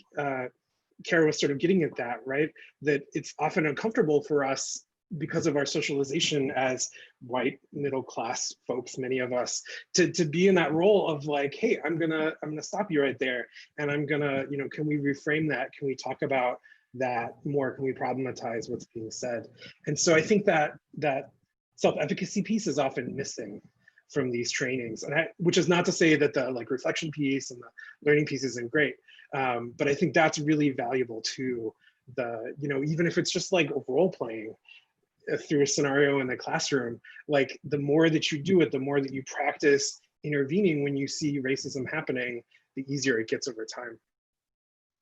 Kara was sort of getting at that, right? That it's often uncomfortable for us because of our socialization as white middle class folks, many of us, to be in that role of like, hey, I'm gonna stop you right there, and I'm gonna, can we reframe that? Can we talk about that more? Can we problematize what's being said? And so I think that self-efficacy piece is often missing from these trainings, and which is not to say that the reflection piece and the learning piece isn't great, but I think that's really valuable to the, even if it's just like role playing through a scenario in the classroom, like the more that you do it, the more that you practice intervening when you see racism happening, the easier it gets over time.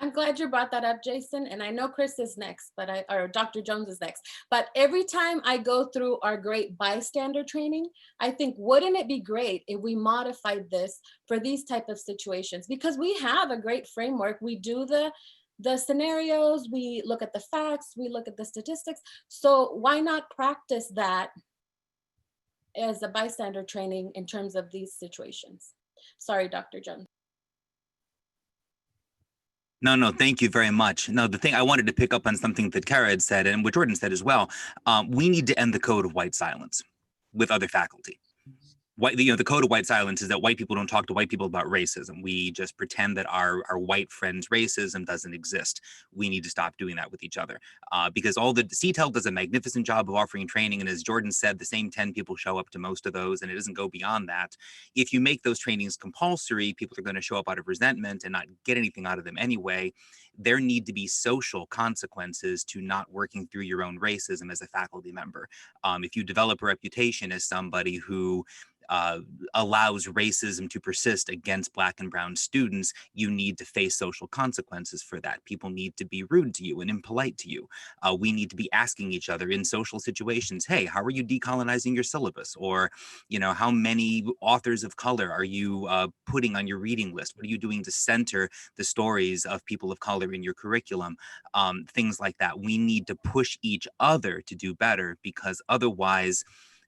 I'm glad you brought that up, Jason. And I know Chris is next, or Dr. Jones is next. But every time I go through our great bystander training, I think, wouldn't it be great if we modified this for these type of situations? Because we have a great framework. We do the scenarios, we look at the facts, we look at the statistics. So why not practice that as a bystander training in terms of these situations? Sorry, Dr. Jones. No, thank you very much. No, the thing I wanted to pick up on something that Kara had said and what Jordan said as well. We need to end the code of white silence with other faculty. The code of white silence is that white people don't talk to white people about racism. We just pretend that our white friends' racism doesn't exist. We need to stop doing that with each other because CTEL does a magnificent job of offering training. And as Jordan said, the same 10 people show up to most of those, and it doesn't go beyond that. If you make those trainings compulsory, people are going to show up out of resentment and not get anything out of them anyway. There need to be social consequences to not working through your own racism as a faculty member. If you develop a reputation as somebody who allows racism to persist against Black and brown students, you need to face social consequences for that. People need to be rude to you and impolite to you. We need to be asking each other in social situations, hey, how are you decolonizing your syllabus? Or, how many authors of color are you putting on your reading list? What are you doing to center the stories of people of color in your curriculum? Things like that. We need to push each other to do better, because otherwise,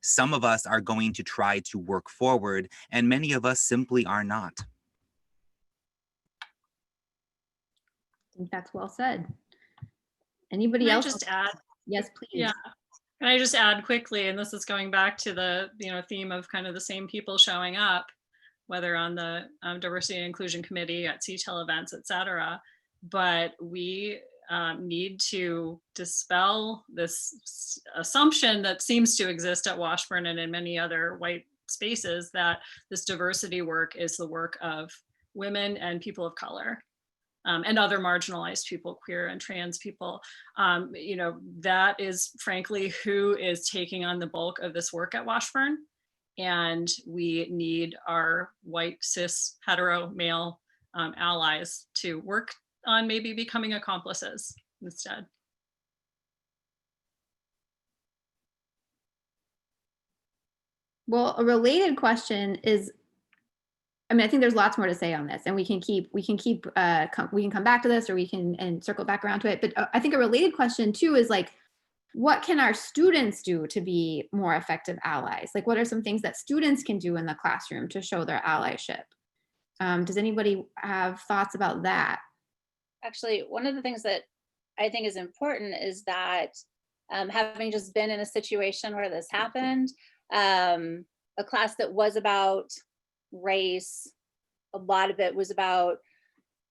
some of us are going to try to work forward, and many of us simply are not. I think that's well said. Anybody else? Just add? Yes, please. Yeah. Can I just add quickly, and this is going back to the theme of kind of the same people showing up, whether on the Diversity and Inclusion Committee, at CTEL events, et cetera, but we need to dispel this assumption that seems to exist at Washburn and in many other white spaces, that this diversity work is the work of women and people of color and other marginalized people, queer and trans people. That is frankly who is taking on the bulk of this work at Washburn. And we need our white, cis, hetero, male allies to work on maybe becoming accomplices instead. Well, a related question is, I think there's lots more to say on this, and we can come back to this, or we can circle back around to it. But I think a related question too is like, what can our students do to be more effective allies? Like, what are some things that students can do in the classroom to show their allyship? Does anybody have thoughts about that? Actually, one of the things that I think is important is that having just been in a situation where this happened, a class that was about race, a lot of it was about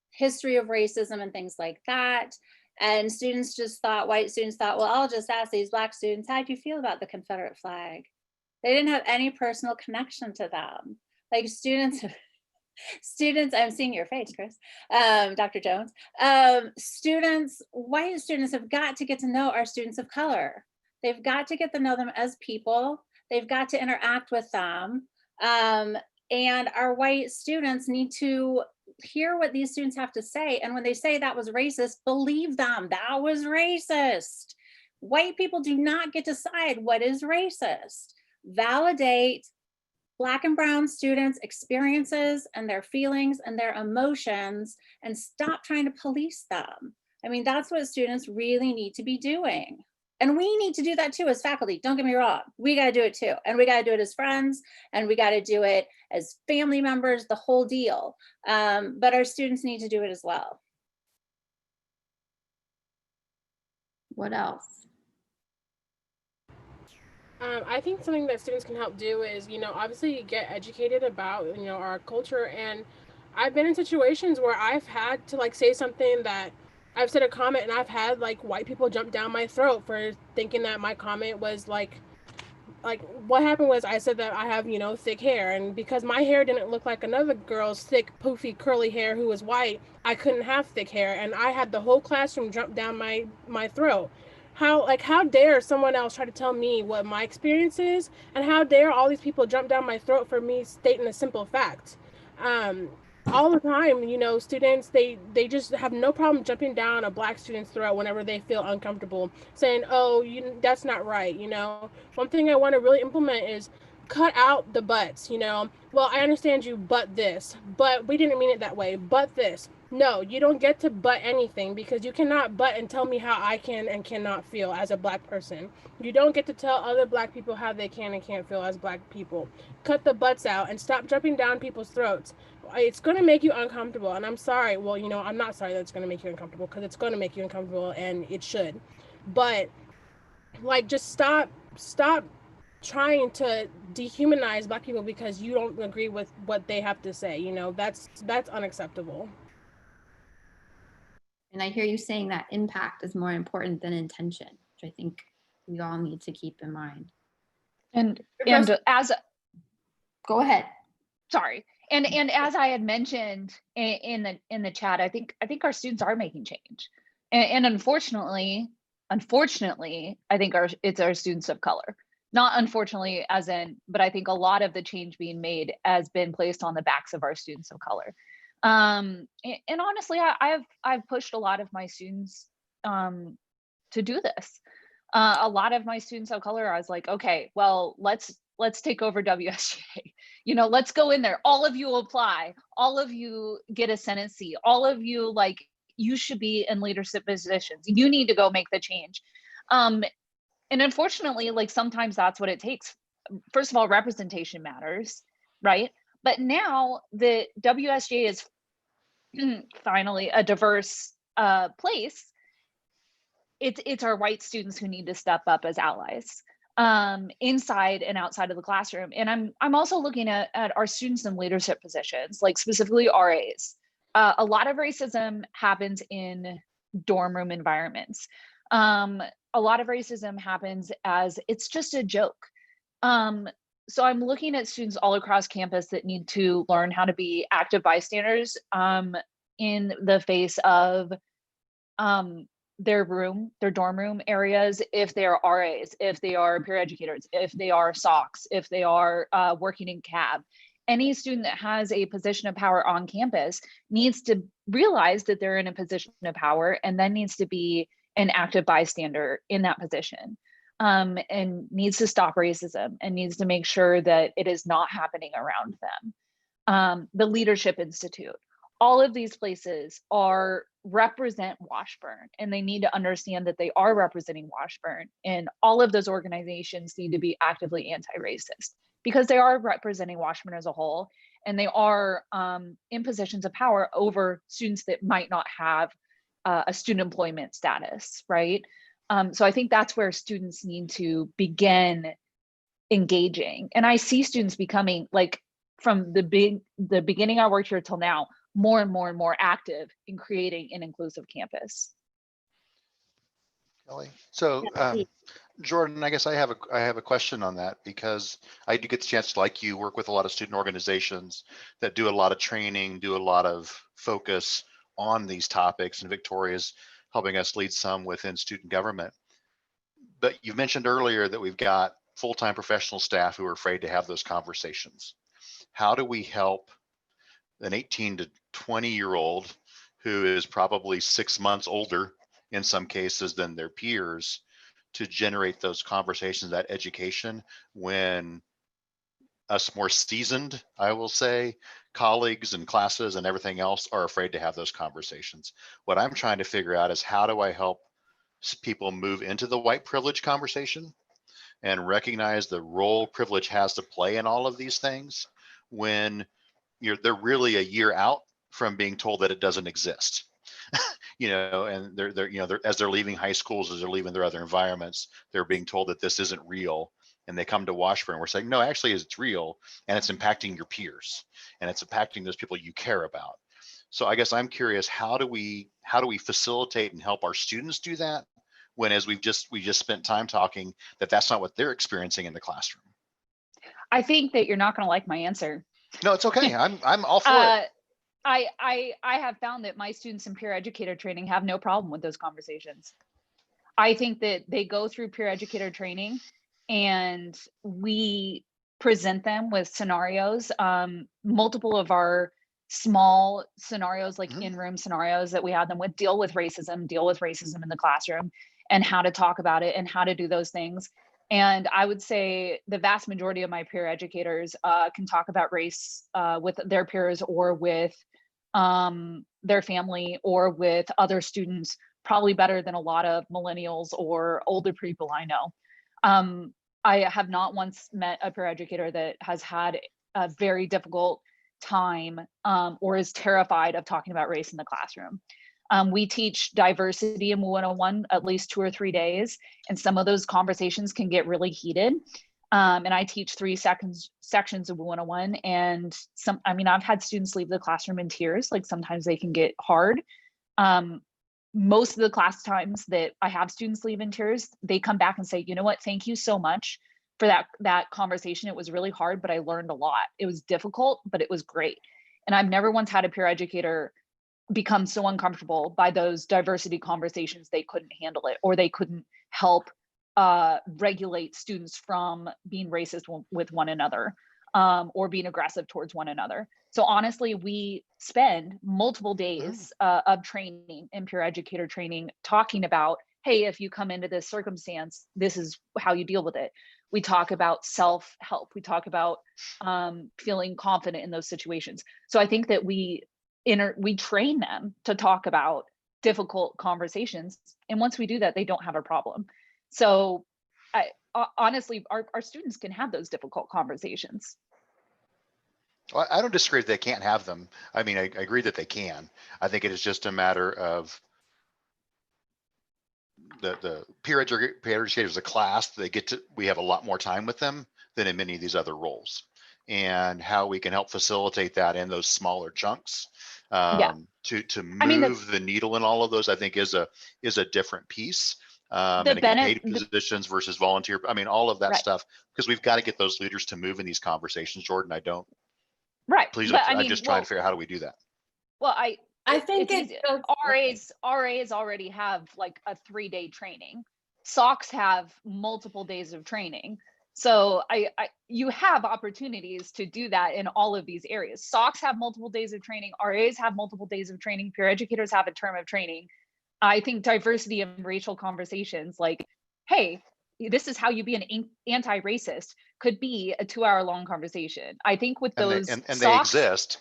history of racism and things like that. And students just thought, white students thought, well, I'll just ask these Black students, how do you feel about the Confederate flag? They didn't have any personal connection to them. Like students, I'm seeing your face, Chris, Dr. Jones. White students have got to get to know our students of color. They've got to get to know them as people. They've got to interact with them. And our white students need to hear what these students have to say. And when they say that was racist, believe them, that was racist. White people do not get to decide what is racist. Validate Black and brown students' experiences and their feelings and their emotions, and stop trying to police them. That's what students really need to be doing. And we need to do that too as faculty. Don't get me wrong. We got to do it too. And we got to do it as friends, and we got to do it as family members, the whole deal. But our students need to do it as well. What else? I think something that students can help do is, obviously get educated about, our culture. And I've been in situations where I've had to say something that I've said a comment, and I've had white people jump down my throat for thinking that my comment was like what happened was I said that I have, thick hair, and because my hair didn't look like another girl's thick, poofy, curly hair who was white, I couldn't have thick hair, and I had the whole classroom jump down my throat. How dare someone else try to tell me what my experience is, and how dare all these people jump down my throat for me stating a simple fact? all the time, you know, students, they just have no problem jumping down a Black student's throat whenever they feel uncomfortable, saying, oh, that's not right, you know. One thing I want to really implement is cut out the buts, you know. Well, I understand you, but this, but we didn't mean it that way, but this. No, you don't get to but anything, because you cannot but and tell me how I can and cannot feel as a Black person. You don't get to tell other Black people how they can and can't feel as Black people. Cut the butts out and stop jumping down people's throats. It's going to make you uncomfortable, and I'm sorry. Well, you know, I'm not sorry that it's going to make you uncomfortable, because it's going to make you uncomfortable, and it should. But like, just stop trying to dehumanize Black people because you don't agree with what they have to say. You know, that's unacceptable. And I hear you saying that impact is more important than intention, which I think we all need to keep in mind. And as go ahead. Sorry. And as I had mentioned in the chat, I think our students are making change. And unfortunately, I think it's our students of color. Not unfortunately as in, but I think a lot of the change being made has been placed on the backs of our students of color. And honestly, I've pushed a lot of my students to do this. A lot of my students of color, I was like, okay, well, let's take over WSGA. You know, let's go in there. All of you apply. All of you get a Senate seat. All of you, like, you should be in leadership positions. You need to go make the change. And unfortunately, like, sometimes that's what it takes. First of all, representation matters, right? But now the WSGA is finally a diverse place. It's our white students who need to step up as allies, inside and outside of the classroom. And I'm also looking at our students in leadership positions, like specifically RAs. A lot of racism happens in dorm room environments. A lot of racism happens as it's just a joke. So I'm looking at students all across campus that need to learn how to be active bystanders in the face of their dorm room areas, if they are RAs, if they are peer educators, if they are SOCs, if they are working in CAB. Any student that has a position of power on campus needs to realize that they're in a position of power, and then needs to be an active bystander in that position, and needs to stop racism and needs to make sure that it is not happening around them. The Leadership Institute, all of these places represent Washburn, and they need to understand that they are representing Washburn, and all of those organizations need to be actively anti-racist because they are representing Washburn as a whole, and they are in positions of power over students that might not have a student employment status, right? So I think that's where students need to begin engaging. And I see students becoming, like, from the beginning I worked here till now, more and more and more active in creating an inclusive campus. Kelly, so Jordan, I guess I have a question on that, because I do get the chance to, like you, work with a lot of student organizations that do a lot of training, do a lot of focus on these topics, and Victoria's helping us lead some within student government. But you mentioned earlier that we've got full-time professional staff who are afraid to have those conversations. How do we help an 18 to 20-year-old who is probably 6 months older in some cases than their peers to generate those conversations, that education, when us more seasoned, I will say, colleagues and classes and everything else are afraid to have those conversations? What I'm trying to figure out is, how do I help people move into the white privilege conversation and recognize the role privilege has to play in all of these things when they're really a year out from being told that it doesn't exist. And they're as they're leaving high schools, as they're leaving their other environments, they're being told that this isn't real, and they come to Washburn. We're saying, no, actually, it's real, and it's impacting your peers, and it's impacting those people you care about. So I guess I'm curious, how do we facilitate and help our students do that, when, as we just spent time talking, that's not what they're experiencing in the classroom? I think that you're not going to like my answer. No, it's okay. I'm all for it. I have found that my students in peer educator training have no problem with those conversations. I think that they go through peer educator training, and we present them with scenarios. Multiple of our small scenarios, like Mhm. in-room scenarios that we have them with, deal with racism in the classroom, and how to talk about it and how to do those things. And I would say the vast majority of my peer educators can talk about race with their peers or with their family or with other students probably better than a lot of millennials or older people I know. I have not once met a peer educator that has had a very difficult time or is terrified of talking about race in the classroom. We teach diversity in 101 at least 2 or 3 days, and some of those conversations can get really heated. And I teach 3 sections of 101, and I've had students leave the classroom in tears. Like sometimes they can get hard. Most of the class times that I have students leave in tears, they come back and say, you know what, thank you so much for that conversation. It was really hard, but I learned a lot. It was difficult, but it was great. And I've never once had a peer educator become so uncomfortable by those diversity conversations they couldn't handle it, or they couldn't help regulate students from being racist with one another or being aggressive towards one another. So honestly, we spend multiple days of training and peer educator training talking about, hey, if you come into this circumstance, this is how you deal with it. We talk about self-help. We talk about feeling confident in those situations. So I think that we train them to talk about difficult conversations. And once we do that, they don't have a problem. So honestly, our students can have those difficult conversations. Well, I don't disagree that they can't have them. I mean, I agree that they can. I think it is just a matter of the peer educators as a class. We have a lot more time with them than in many of these other roles, and how we can help facilitate that in those smaller chunks to move the needle in all of those, I think is a different piece. And again, paid positions versus volunteer. I mean, all of that stuff, because we've got to get those leaders to move in these conversations. Jordan, please, I'm just trying to figure out how do we do that? Well, I think RAs already have like a 3-day training. SOCs have multiple days of training. So you have opportunities to do that in all of these areas. SOCs have multiple days of training. RAs have multiple days of training. Peer educators have a term of training. I think diversity and racial conversations like, hey, this is how you be an anti-racist could be a 2-hour-long conversation. I think with those and SOCs, they exist.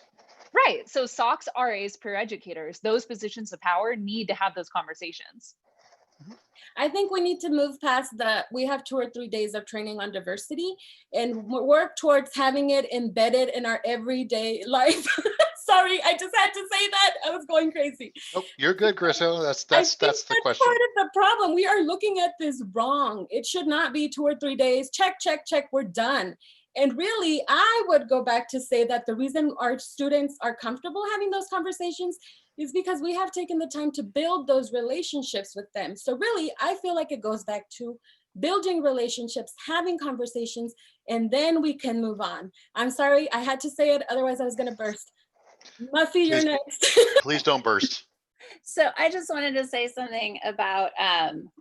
Right. So SOCs, RAs, peer educators, those positions of power need to have those conversations. I think we need to move past we have 2 or 3 days of training on diversity and work towards having it embedded in our everyday life. Sorry, I just had to say that. I was going crazy. Oh, you're good, Garciela. That's the question. Part of the problem. We are looking at this wrong. It should not be 2 or 3 days. Check, check, check. We're done. And really, I would go back to say that the reason our students are comfortable having those conversations is because we have taken the time to build those relationships with them. So really, I feel like it goes back to building relationships, having conversations, and then we can move on. I'm sorry, I had to say it, otherwise I was gonna burst. Muffy, you're next. Please don't burst. So I just wanted to say something about,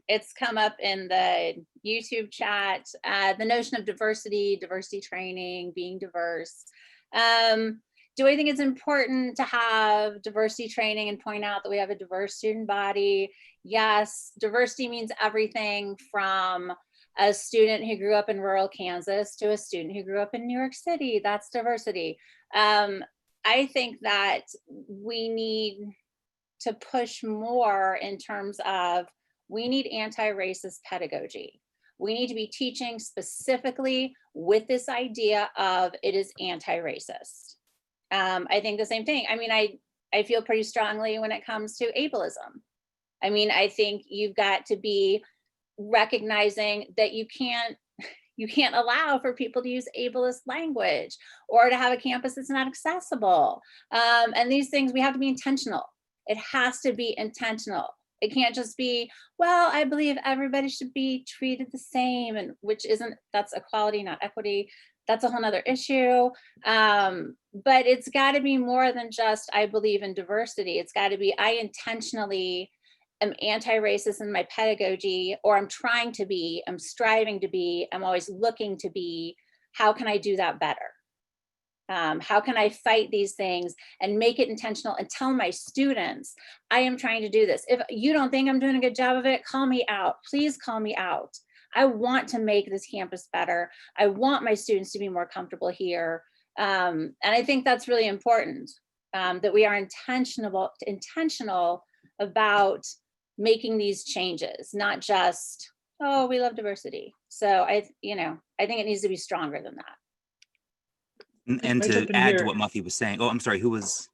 it's come up in the YouTube chat, the notion of diversity training, being diverse. Do I think it's important to have diversity training and point out that we have a diverse student body? Yes, diversity means everything from a student who grew up in rural Kansas to a student who grew up in New York City. That's diversity. I think that we need to push more in terms of, we need anti-racist pedagogy. We need to be teaching specifically with this idea of it is anti-racist. I think the same thing. I mean, I feel pretty strongly when it comes to ableism. I mean, I think you've got to be recognizing that you can't allow for people to use ableist language or to have a campus that's not accessible. And these things, we have to be intentional. It has to be intentional. It can't just be, well, I believe everybody should be treated the same, and that's equality, not equity. That's a whole nother issue. But it's got to be more than just, I believe in diversity. It's got to be, I intentionally am anti-racist in my pedagogy, or I'm trying to be, I'm striving to be, I'm always looking to be, how can I do that better? How can I fight these things and make it intentional and tell my students, I am trying to do this. If you don't think I'm doing a good job of it, call me out. Please call me out. I want to make this campus better. I want my students to be more comfortable here. And I think that's really important, that we are intentional about making these changes, not just, oh, we love diversity. So I think it needs to be stronger than that. And to add to what Muffy was saying, oh, I'm sorry, who was?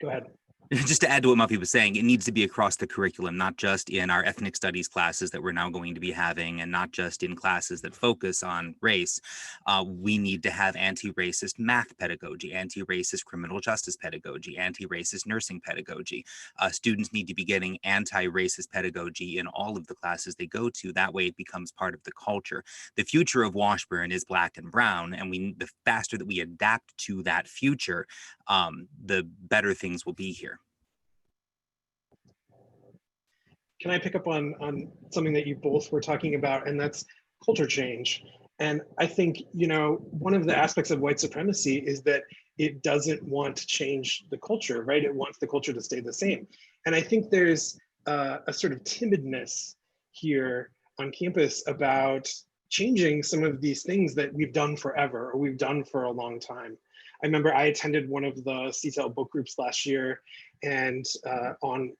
Go ahead. Just to add to what Muffy was saying, it needs to be across the curriculum, not just in our ethnic studies classes that we're now going to be having, and not just in classes that focus on race. We need to have anti-racist math pedagogy, anti-racist criminal justice pedagogy, anti-racist nursing pedagogy. Students need to be getting anti-racist pedagogy in all of the classes they go to. That way it becomes part of the culture. The future of Washburn is Black and brown, and the faster that we adapt to that future, the better things will be here. Can I pick up on something that you both were talking about, and that's culture change? And I think, one of the aspects of white supremacy is that it doesn't want to change the culture, right? It wants the culture to stay the same. And I think there's a sort of timidness here on campus about changing some of these things that we've done forever or we've done for a long time. I remember I attended one of the CTEL book groups last year and on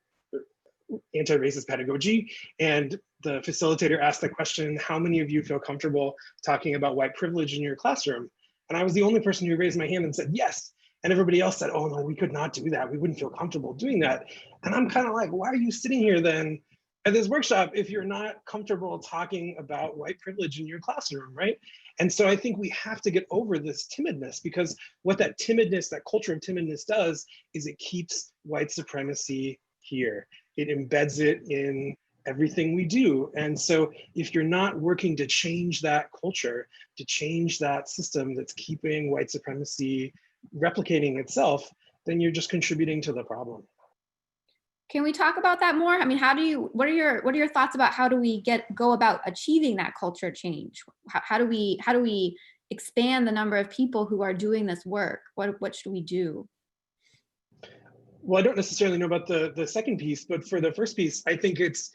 anti-racist pedagogy, and the facilitator asked the question, how many of you feel comfortable talking about white privilege in your classroom? And I was the only person who raised my hand and said yes. And everybody else said, oh no, we could not do that. We wouldn't feel comfortable doing that. And I'm kind of like, why are you sitting here then at this workshop if you're not comfortable talking about white privilege in your classroom, right? And so I think we have to get over this timidness, because what that timidness, that culture of timidness does is it keeps white supremacy here. It embeds it in everything we do. And so if you're not working to change that culture, to change that system that's keeping white supremacy replicating itself, then you're just contributing to the problem. Can we talk about that more? I mean, what are your thoughts about how do we go about achieving that culture change? How do we expand the number of people who are doing this work? What should we do? Well, I don't necessarily know about the second piece, but for the first piece, I think it's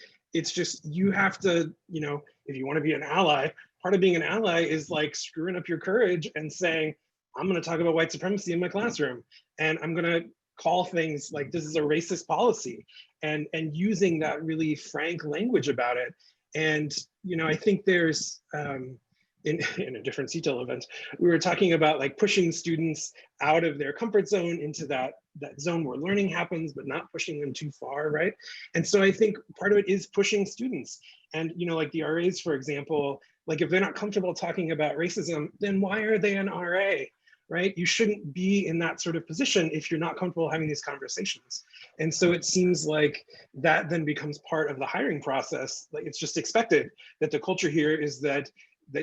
just, you have to, if you want to be an ally, part of being an ally is like screwing up your courage and saying, I'm going to talk about white supremacy in my classroom, and I'm going to call things like this is a racist policy, and using that really frank language about it. And, I think there's, in a different CTEL event, we were talking about like pushing students out of their comfort zone into that zone where learning happens, but not pushing them too far, right? And so I think part of it is pushing students. And, like the RAs, for example, like if they're not comfortable talking about racism, then why are they an RA, right? You shouldn't be in that sort of position if you're not comfortable having these conversations. And so it seems like that then becomes part of the hiring process. Like it's just expected that the culture here is that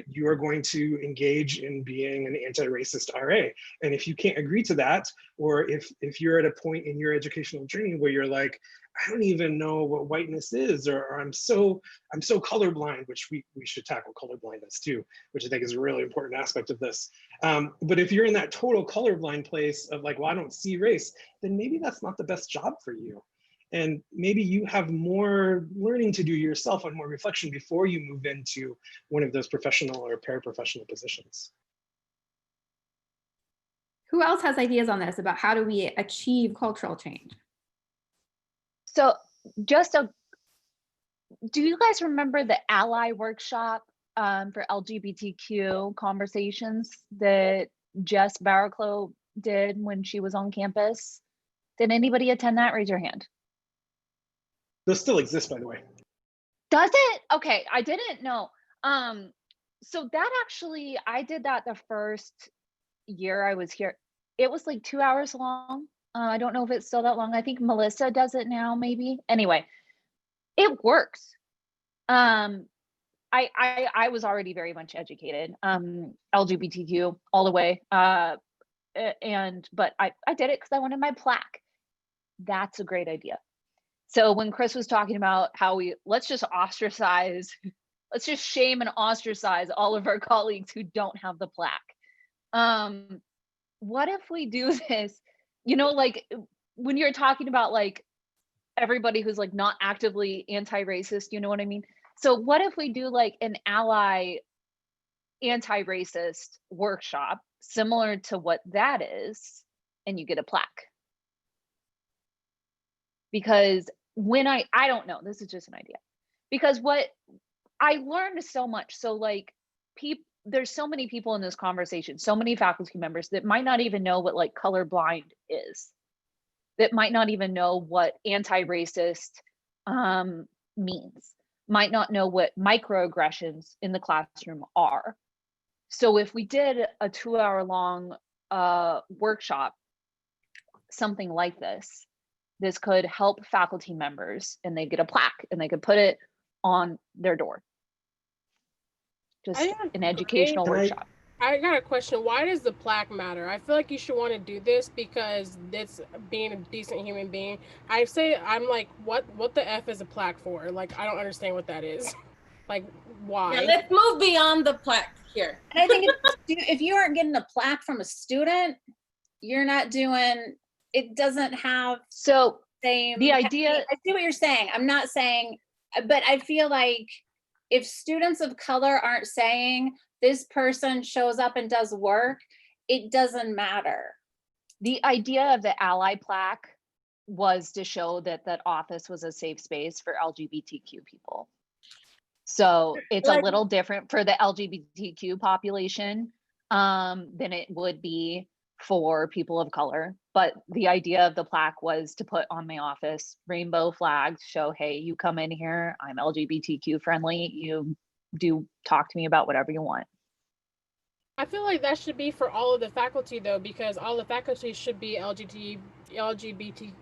you are going to engage in being an anti-racist RA. And if you can't agree to that, or if you're at a point in your educational journey where you're like, I don't even know what whiteness is, or I'm so colorblind, which we should tackle colorblindness too, which I think is a really important aspect of this. But if you're in that total colorblind place of like, well, I don't see race, then maybe that's not the best job for you. And maybe you have more learning to do yourself and more reflection before you move into one of those professional or paraprofessional positions. Who else has ideas on this about how do we achieve cultural change? So do you guys remember the Ally workshop for LGBTQ conversations that Jess Barraclough did when she was on campus? Did anybody attend that? Raise your hand. Those still exist, by the way. Does it? Okay, I didn't know. So that actually, I did that the first year I was here. It was like 2 hours long. I don't know if it's still that long. I think Melissa does it now, maybe. Anyway, it works. I was already very much educated, LGBTQ all the way. But I did it because I wanted my plaque. That's a great idea. So when Chris was talking about how let's just shame and ostracize all of our colleagues who don't have the plaque. what if we do this, you know, like when you're talking about like everybody who's like not actively anti-racist, you know what I mean? So what if we do like an ally anti-racist workshop similar to what that is, and you get a plaque? Because when I don't know, this is just an idea, because what I learned so much. So like there's so many people in this conversation, so many faculty members that might not even know what like colorblind is, that might not even know what anti-racist means, might not know what microaggressions in the classroom are. So if we did a 2-hour-long workshop, something like this could help faculty members, and they get a plaque and they could put it on their door. Just an educational workshop. I got a question. Why does the plaque matter? I feel like you should want to do this because it's being a decent human being. I'm like, what the F is a plaque for? Like, I don't understand what that is. Like, why? Yeah, let's move beyond the plaque here. And I think if you aren't getting a plaque from a student, you're not doing, it doesn't have so same. The idea, I see what you're saying. I'm not saying, but I feel like if students of color aren't saying this person shows up and does work, it doesn't matter. The idea of the ally plaque was to show that that office was a safe space for LGBTQ people. So it's a little different for the LGBTQ population than it would be for people of color. But the idea of the plaque was to put on my office rainbow flags, show, hey, you come in here, I'm LGBTQ friendly, you do talk to me about whatever you want. I feel like that should be for all of the faculty though, because all the faculty should be LGBT.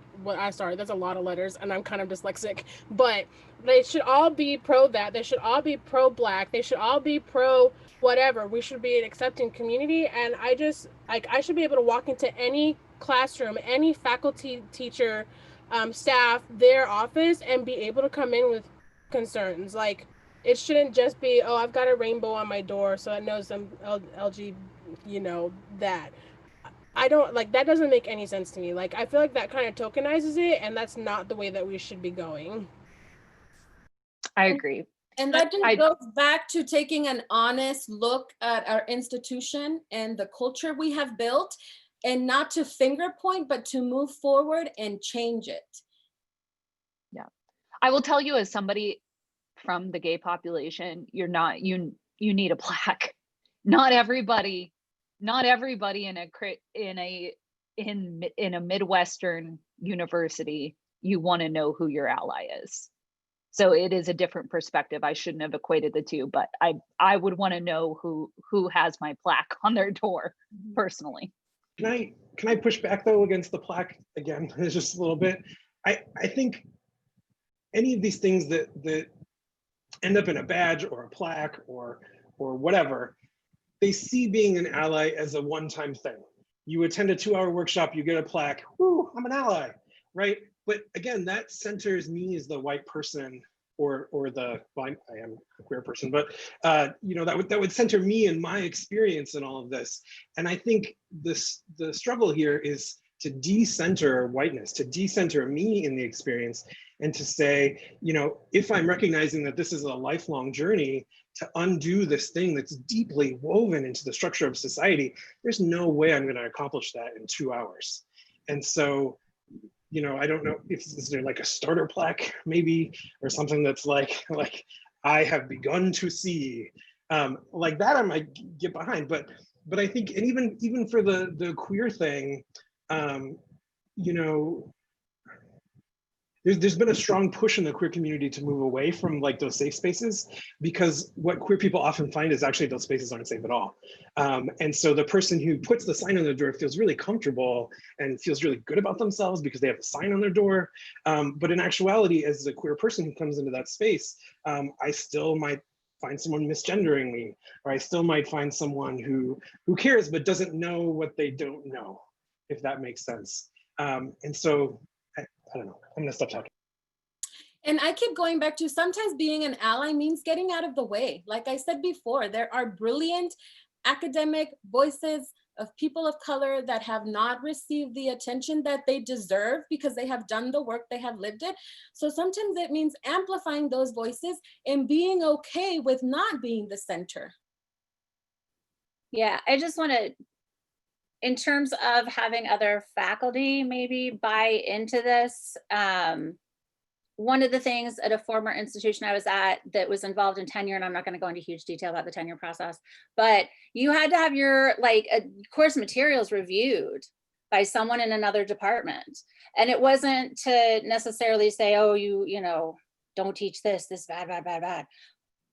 Sorry, that's a lot of letters and I'm kind of dyslexic, but they should all be pro that. They should all be pro Black. They should all be pro whatever. We should be an accepting community. And I should be able to walk into any classroom, any faculty, teacher, staff, their office, and be able to come in with concerns. Like, it shouldn't just be, oh, I've got a rainbow on my door, so it knows I'm LG, you know, that. I don't, like, that doesn't make any sense to me. Like, I feel like that kind of tokenizes it, and that's not the way that we should be going. I agree. And that just goes back to taking an honest look at our institution and the culture we have built, and not to finger point, but to move forward and change it. Yeah. I will tell you, as somebody from the gay population, you need a plaque. Not everybody in a Midwestern university, you want to know who your ally is. So it is a different perspective. I shouldn't have equated the two, but I would want to know who has my plaque on their door personally. Can I push back though against the plaque again? Just a little bit. I think any of these things that end up in a badge or a plaque or whatever, they see being an ally as a one-time thing. You attend a 2-hour workshop, you get a plaque, whoo, I'm an ally, right? But again, that centers me as the white person or the, well, I am a queer person, but you know, that would center me and my experience in all of this. And I think the struggle here is to decenter whiteness, to decenter me in the experience, and to say, you know, if I'm recognizing that this is a lifelong journey, to undo this thing that's deeply woven into the structure of society, there's no way I'm going to accomplish that in 2 hours. And so, you know, I don't know if is there like a starter plaque maybe, or something that's like I have begun to see, like that I might get behind. But I think, and even for the queer thing, you know, there's been a strong push in the queer community to move away from like those safe spaces, because what queer people often find is actually those spaces aren't safe at all. And so the person who puts the sign on their door feels really comfortable and feels really good about themselves because they have a sign on their door. But in actuality, as a queer person who comes into that space, I still might find someone misgendering me, or I still might find someone who cares but doesn't know what they don't know, if that makes sense. And so, I don't know, I'm gonna stop talking. And I keep going back to, sometimes being an ally means getting out of the way. Like I said before, there are brilliant academic voices of people of color that have not received the attention that they deserve because they have done the work, they have lived it. So sometimes it means amplifying those voices and being okay with not being the center. Yeah, I just want to, in terms of having other faculty maybe buy into this, one of the things at a former institution I was at that was involved in tenure, and I'm not going to go into huge detail about the tenure process, but you had to have your course materials reviewed by someone in another department. And it wasn't to necessarily say, oh, you know, don't teach this bad.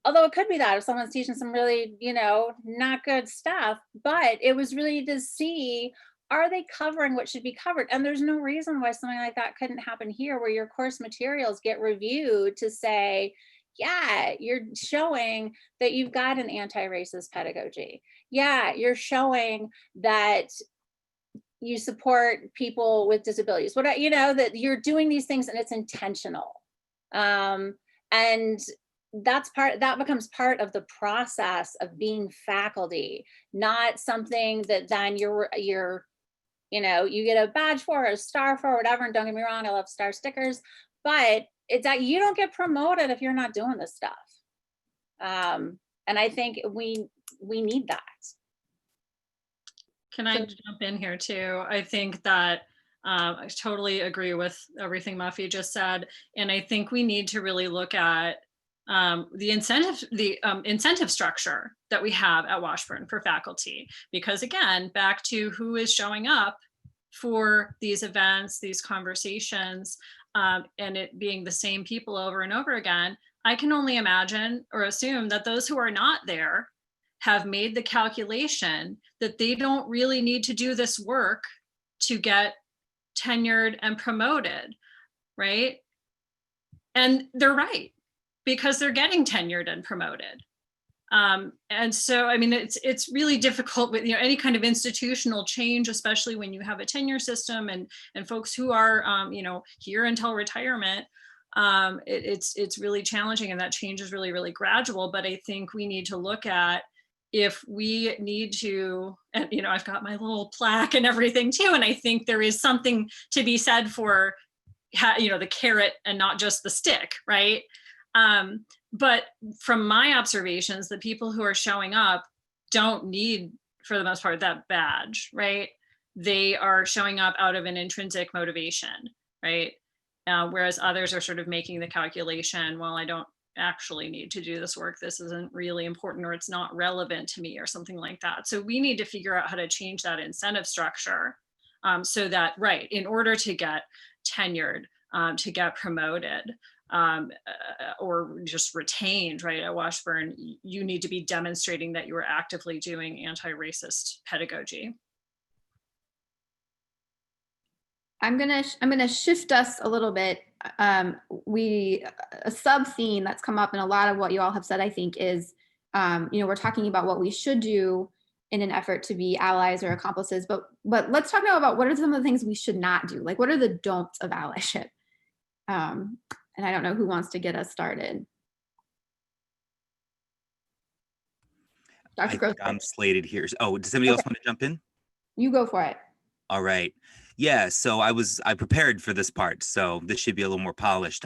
Although it could be that if someone's teaching some really, you know, not good stuff, but it was really to see, are they covering what should be covered? And there's no reason why something like that couldn't happen here, where your course materials get reviewed to say, yeah, you're showing that you've got an anti-racist pedagogy. Yeah, you're showing that you support people with disabilities. What, you know, that you're doing these things and it's intentional. And that becomes part of the process of being faculty, not something that then you're you know, you get a badge for, or a star for, or whatever. And don't get me wrong, I love star stickers, but it's that you don't get promoted if you're not doing this stuff. And I think we need that. Can I jump in here too? I think that I totally agree with everything Muffy just said. And I think we need to really look at the incentive structure that we have at Washburn for faculty, because again, back to who is showing up for these events, these conversations, and it being the same people over and over again, I can only imagine or assume that those who are not there have made the calculation that they don't really need to do this work to get tenured and promoted, right? And they're right, because they're getting tenured and promoted. And so, I mean, it's really difficult with, you know, any kind of institutional change, especially when you have a tenure system and folks who are, you know, here until retirement. It's really challenging, and that change is really, really gradual. But I think we need to look at, if we need to, and you know, I've got my little plaque and everything too, and I think there is something to be said for, you know, the carrot and not just the stick, right? But from my observations, the people who are showing up don't need, for the most part, that badge, right? They are showing up out of an intrinsic motivation, right? Whereas others are sort of making the calculation, well, I don't actually need to do this work. This isn't really important, or it's not relevant to me, or something like that. So we need to figure out how to change that incentive structure so that, right, in order to get tenured, to get promoted, or just retained, right, at Washburn, you need to be demonstrating that you are actively doing anti-racist pedagogy. I'm gonna shift us a little bit. A sub theme that's come up in a lot of what you all have said, I think, is, you know, we're talking about what we should do in an effort to be allies or accomplices, but let's talk now about what are some of the things we should not do. Like, what are the don'ts of allyship? And I don't know who wants to get us started. Dr. Gross. I'm slated here. Oh, does somebody else want to jump in? You go for it. All right. Yeah, so I prepared for this part, so this should be a little more polished.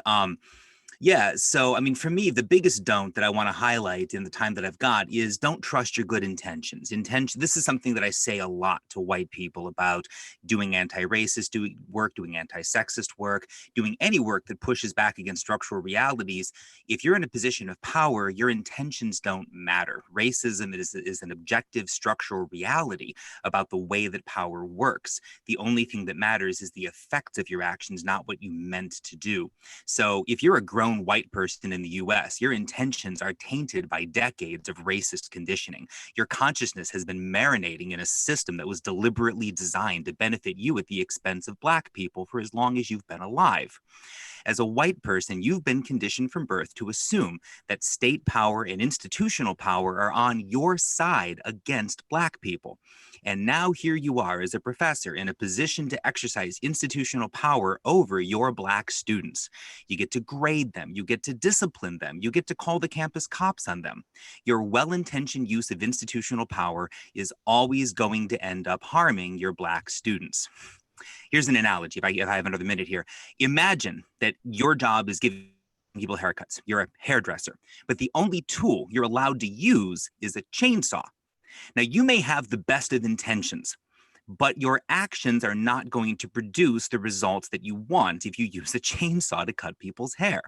Yeah, so I mean, for me, the biggest don't that I want to highlight in the time that I've got is don't trust your good intentions. This is something that I say a lot to white people about doing anti-racist work, doing anti-sexist work, doing any work that pushes back against structural realities. If you're in a position of power, your intentions don't matter. Racism is an objective structural reality about the way that power works. The only thing that matters is the effect of your actions, not what you meant to do. So if you're a grown white person in the US, your intentions are tainted by decades of racist conditioning. Your consciousness has been marinating in a system that was deliberately designed to benefit you at the expense of Black people for as long as you've been alive. As a white person, you've been conditioned from birth to assume that state power and institutional power are on your side against Black people. And now here you are as a professor in a position to exercise institutional power over your Black students. You get to grade them, you get to discipline them, you get to call the campus cops on them. Your well-intentioned use of institutional power is always going to end up harming your Black students. Here's an analogy, if I have another minute here. Imagine that your job is giving people haircuts. You're a hairdresser, but the only tool you're allowed to use is a chainsaw. Now, you may have the best of intentions, but your actions are not going to produce the results that you want if you use a chainsaw to cut people's hair.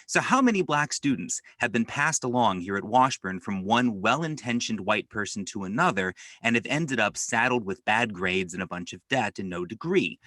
So how many Black students have been passed along here at Washburn from one well-intentioned white person to another and have ended up saddled with bad grades and a bunch of debt and no degree?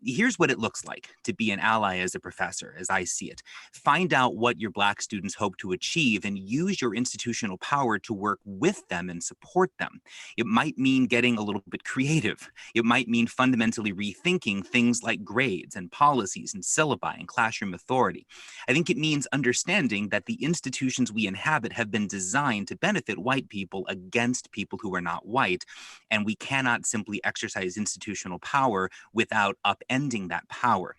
Here's what it looks like to be an ally as a professor, as I see it. Find out what your Black students hope to achieve and use your institutional power to work with them and support them. It might mean getting a little bit creative. It might mean fundamentally rethinking things like grades and policies and syllabi and classroom authority. I think it means understanding that the institutions we inhabit have been designed to benefit white people against people who are not white, and we cannot simply exercise institutional power without upending that power.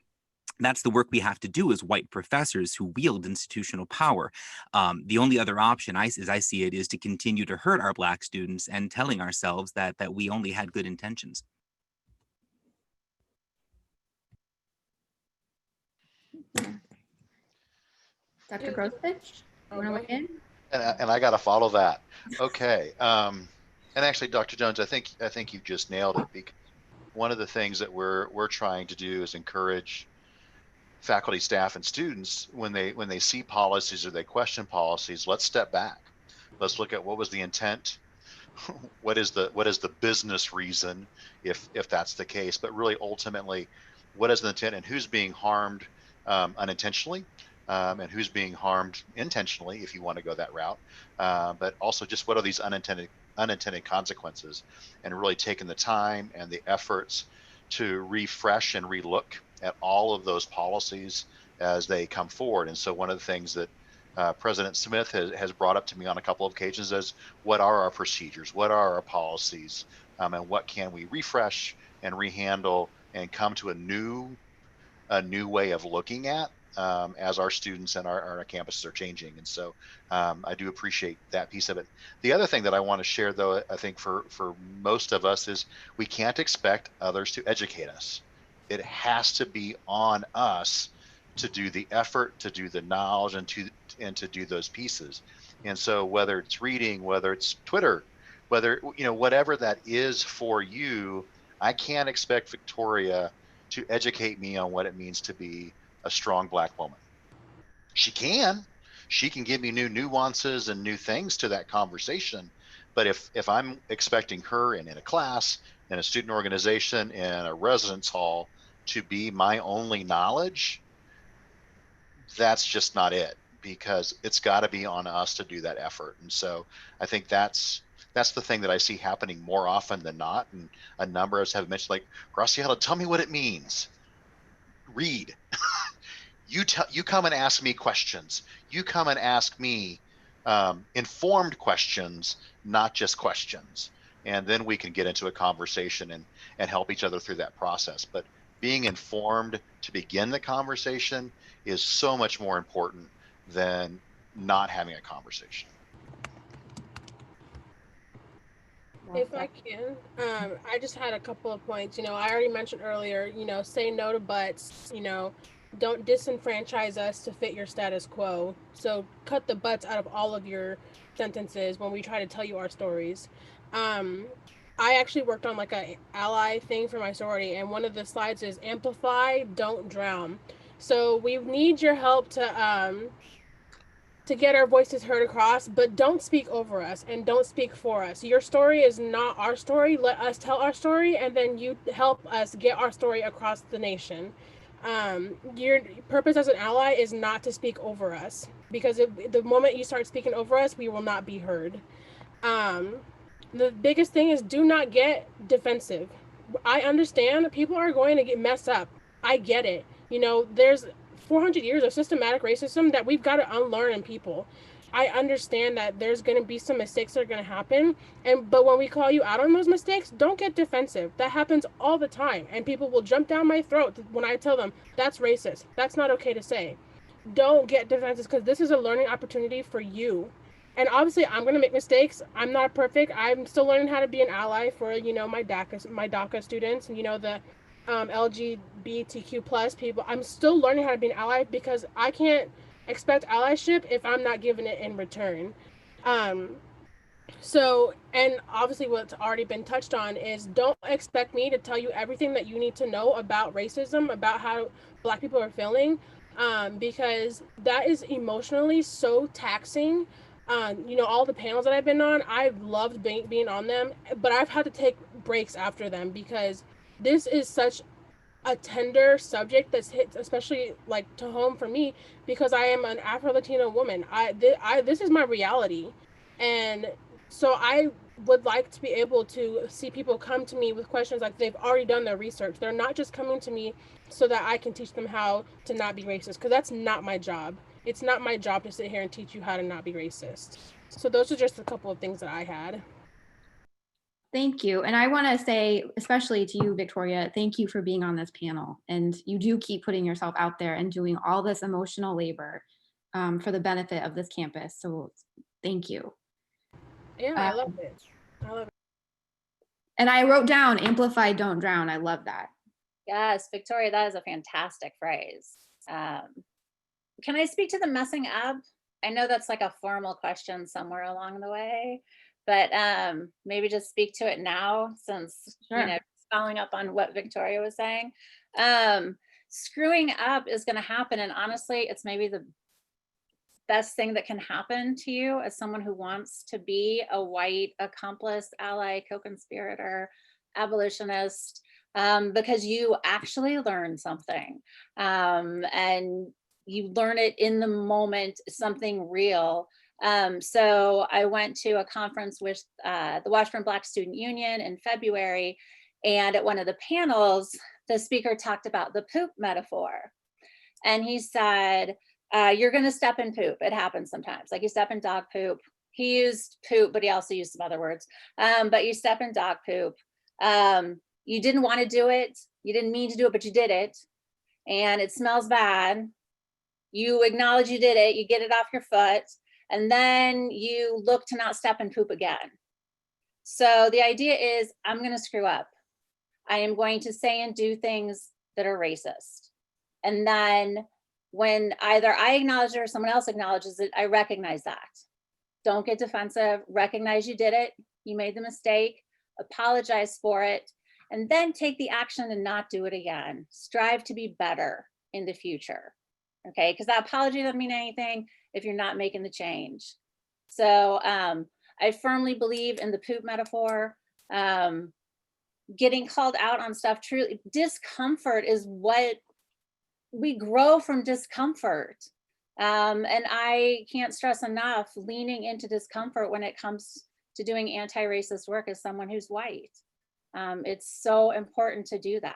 That's the work we have to do as white professors who wield institutional power. The only other option, as I see it, is to continue to hurt our Black students and telling ourselves that we only had good intentions. Dr. Grosevich, you want to weigh in? And I got to follow that. Okay. And actually, Dr. Jones, I think you just nailed it, because one of the things that we're trying to do is encourage faculty, staff, and students when they see policies or they question policies. Let's step back. Let's look at what was the intent. What is the business reason, if that's the case? But really, ultimately, what is the intent and who's being harmed unintentionally? And who's being harmed intentionally, if you want to go that route, but also just what are these unintended consequences, and really taking the time and the efforts to refresh and relook at all of those policies as they come forward. And so one of the things that President Smith has brought up to me on a couple of occasions is, what are our procedures, what are our policies, and what can we refresh and rehandle and come to a new way of looking at as our students and our campuses are changing. And so I do appreciate that piece of it. The other thing that I want to share, though, I think for most of us, is we can't expect others to educate us. It has to be on us to do the effort, to do the knowledge, and to do those pieces. And so whether it's reading, whether it's Twitter, whether, whatever that is for you, I can't expect Victoria to educate me on what it means to be a strong Black woman. She can give me new nuances and new things to that conversation. But if I'm expecting her in a class, in a student organization, in a residence hall to be my only knowledge, that's just not it, because it's got to be on us to do that effort. And so I think that's the thing that I see happening more often than not. And a number of us have mentioned, like, Garciela, tell me what it means. Read. You come and ask me questions. You come and ask me informed questions, not just questions. And then we can get into a conversation and help each other through that process. But being informed to begin the conversation is so much more important than not having a conversation. If I can, I just had a couple of points. I already mentioned earlier, say no to buts, don't disenfranchise us to fit your status quo. So cut the buts out of all of your sentences when we try to tell you our stories. I actually worked on like a ally thing for my sorority, and one of the slides is amplify, don't drown. So we need your help to get our voices heard across, but don't speak over us and don't speak for us. Your story is not our story. Let us tell our story, and then you help us get our story across the nation. Your purpose as an ally is not to speak over us, because the moment you start speaking over us, we will not be heard. The biggest thing is, do not get defensive. I understand people are going to get messed up. I get it. There's 400 years of systematic racism that we've got to unlearn in people. I understand that there's going to be some mistakes that are going to happen, but when we call you out on those mistakes, don't get defensive. That happens all the time, and people will jump down my throat when I tell them that's racist. That's not okay to say. Don't get defensive, because this is a learning opportunity for you. And obviously, I'm going to make mistakes. I'm not perfect. I'm still learning how to be an ally for, my DACA students, and, the LGBTQ plus people. I'm still learning how to be an ally, because I can't expect allyship if I'm not giving it in return. So, and obviously what's already been touched on is, don't expect me to tell you everything that you need to know about racism, about how Black people are feeling, because that is emotionally so taxing. All the panels that I've been on, I've loved being on them, but I've had to take breaks after them, because this is such a tender subject that's hit, especially like to home for me, because I am an Afro-Latino woman. This is my reality, and so I would like to be able to see people come to me with questions like they've already done their research. They're not just coming to me so that I can teach them how to not be racist, because that's not my job. It's not my job to sit here and teach you how to not be racist. So those are just a couple of things that I had. Thank you. And I want to say, especially to you, Victoria, thank you for being on this panel. And you do keep putting yourself out there and doing all this emotional labor for the benefit of this campus. So thank you. Yeah, I love it. And I wrote down, amplify, don't drown. I love that. Yes, Victoria, that is a fantastic phrase. Can I speak to the messing up? I know that's like a formal question somewhere along the way, but maybe just speak to it now, since, Sure. following up on what Victoria was saying. Screwing up is going to happen. And honestly, it's maybe the best thing that can happen to you as someone who wants to be a white accomplice, ally, co-conspirator, abolitionist, because you actually learn something, and you learn it in the moment, something real. So I went to a conference with the Washburn Black Student Union in February, and at one of the panels, the speaker talked about the poop metaphor. And he said, you're gonna step in poop. It happens sometimes, like you step in dog poop. He used poop, but he also used some other words. But you step in dog poop. You didn't want to do it. You didn't mean to do it, but you did it. And it smells bad. You acknowledge you did it. You get it off your foot. And then you look to not step in poop again. So the idea is, I'm going to screw up. I am going to say and do things that are racist. And then when either I acknowledge it or someone else acknowledges it, I recognize that. Don't get defensive. Recognize you did it. You made the mistake. Apologize for it. And then take the action to not do it again. Strive to be better in the future. Okay, because that apology doesn't mean anything if you're not making the change. So I firmly believe in the poop metaphor. Getting called out on stuff, truly, discomfort is what we grow from, discomfort. And I can't stress enough leaning into discomfort when it comes to doing anti-racist work as someone who's white. It's so important to do that.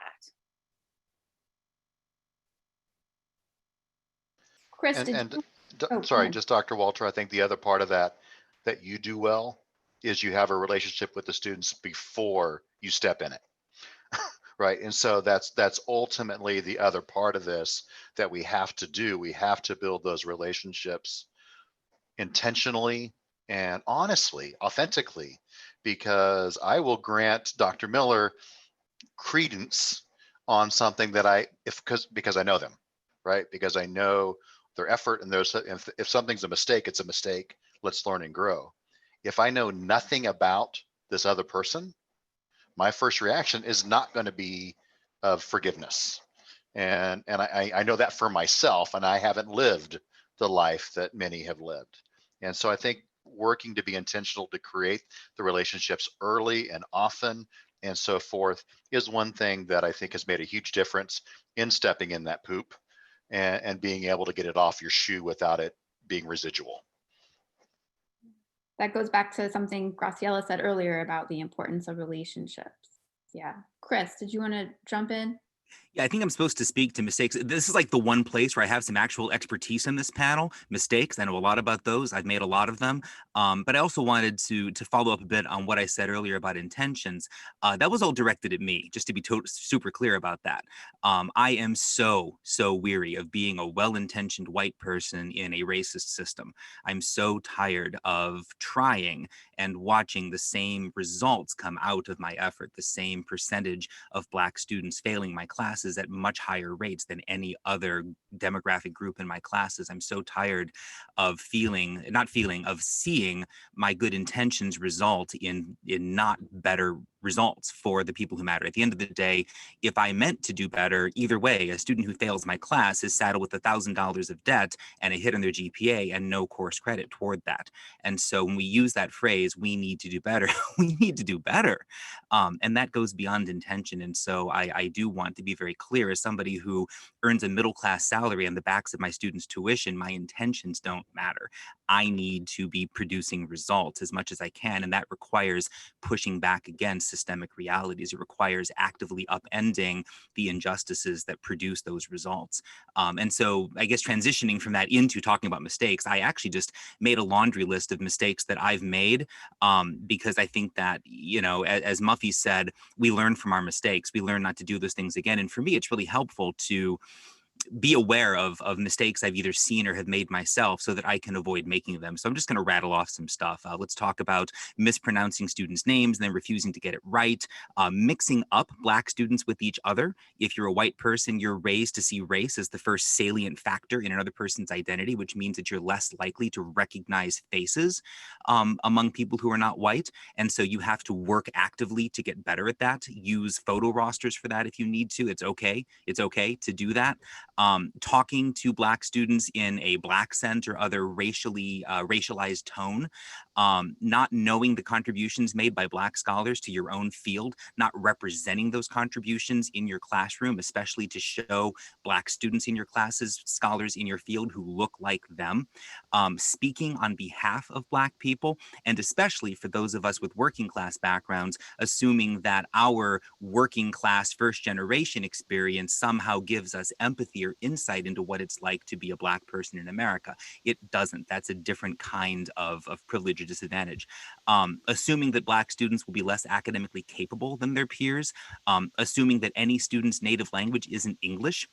Chris, sorry, just Dr. Walter, I think the other part of that you do well is you have a relationship with the students before you step in it. Right. And so that's ultimately the other part of this that we have to do. We have to build those relationships intentionally and honestly, authentically, because I will grant Dr. Miller credence on something that because I know them, right? Because I know their effort, and if something's a mistake, it's a mistake. Let's learn and grow. If I know nothing about this other person, my first reaction is not going to be of forgiveness. And I know that for myself, and I haven't lived the life that many have lived. And so I think working to be intentional to create the relationships early and often and so forth is one thing that I think has made a huge difference in stepping in that poop and being able to get it off your shoe without it being residual. That goes back to something Graciela said earlier about the importance of relationships. Yeah. Chris, did you want to jump in? Yeah, I think I'm supposed to speak to mistakes. This is like the one place where I have some actual expertise in this panel. Mistakes, I know a lot about those. I've made a lot of them. But I also wanted to follow up a bit on what I said earlier about intentions. That was all directed at me, just to be super clear about that. I am so weary of being a well-intentioned white person in a racist system. I'm so tired of trying and watching the same results come out of my effort, the same percentage of Black students failing my classes at much higher rates than any other demographic group in my classes. I'm so tired of seeing my good intentions result in not better results for the people who matter. At the end of the day, if I meant to do better, either way, a student who fails my class is saddled with $1,000 of debt and a hit on their GPA and no course credit toward that. And so when we use that phrase, we need to do better, we need to do better. And that goes beyond intention. And so I do want to be very clear, as somebody who earns a middle-class salary on the backs of my students' tuition, my intentions don't matter. I need to be producing results as much as I can. And that requires pushing back against systemic realities. It requires actively upending the injustices that produce those results. And so I guess transitioning from that into talking about mistakes, I actually just made a laundry list of mistakes that I've made, because I think that, you know, as Muffy said, we learn from our mistakes. We learn not to do those things again. And for me, it's really helpful to be aware of mistakes I've either seen or have made myself so that I can avoid making them. So I'm just going to rattle off some stuff. Let's talk about mispronouncing students' names and then refusing to get it right, mixing up Black students with each other. If you're a white person, you're raised to see race as the first salient factor in another person's identity, which means that you're less likely to recognize faces among people who are not white. And so you have to work actively to get better at that. Use photo rosters for that if you need to. It's okay. It's okay to do that. Talking to Black students in a Black accent or other racialized tone, not knowing the contributions made by Black scholars to your own field, not representing those contributions in your classroom, especially to show Black students in your classes, scholars in your field who look like them, speaking on behalf of Black people, and especially for those of us with working class backgrounds, assuming that our working class first generation experience somehow gives us empathy or insight into what it's like to be a Black person in America. It doesn't. That's a different kind of privilege or disadvantage. Assuming that Black students will be less academically capable than their peers, assuming that any student's native language isn't English.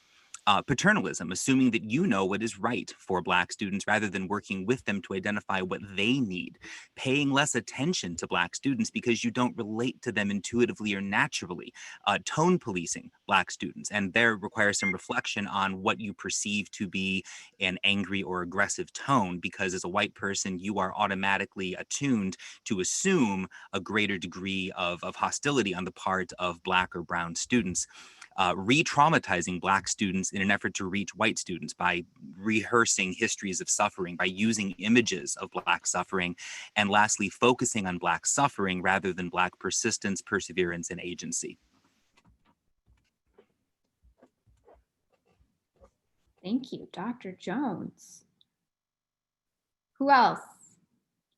Paternalism, assuming that you know what is right for Black students rather than working with them to identify what they need, paying less attention to Black students because you don't relate to them intuitively or naturally, tone policing Black students, and there requires some reflection on what you perceive to be an angry or aggressive tone, because as a white person, you are automatically attuned to assume a greater degree of hostility on the part of Black or brown students. Re-traumatizing Black students in an effort to reach white students by rehearsing histories of suffering, by using images of Black suffering, and lastly, focusing on Black suffering rather than Black persistence, perseverance, and agency. Thank you, Dr. Jones. Who else?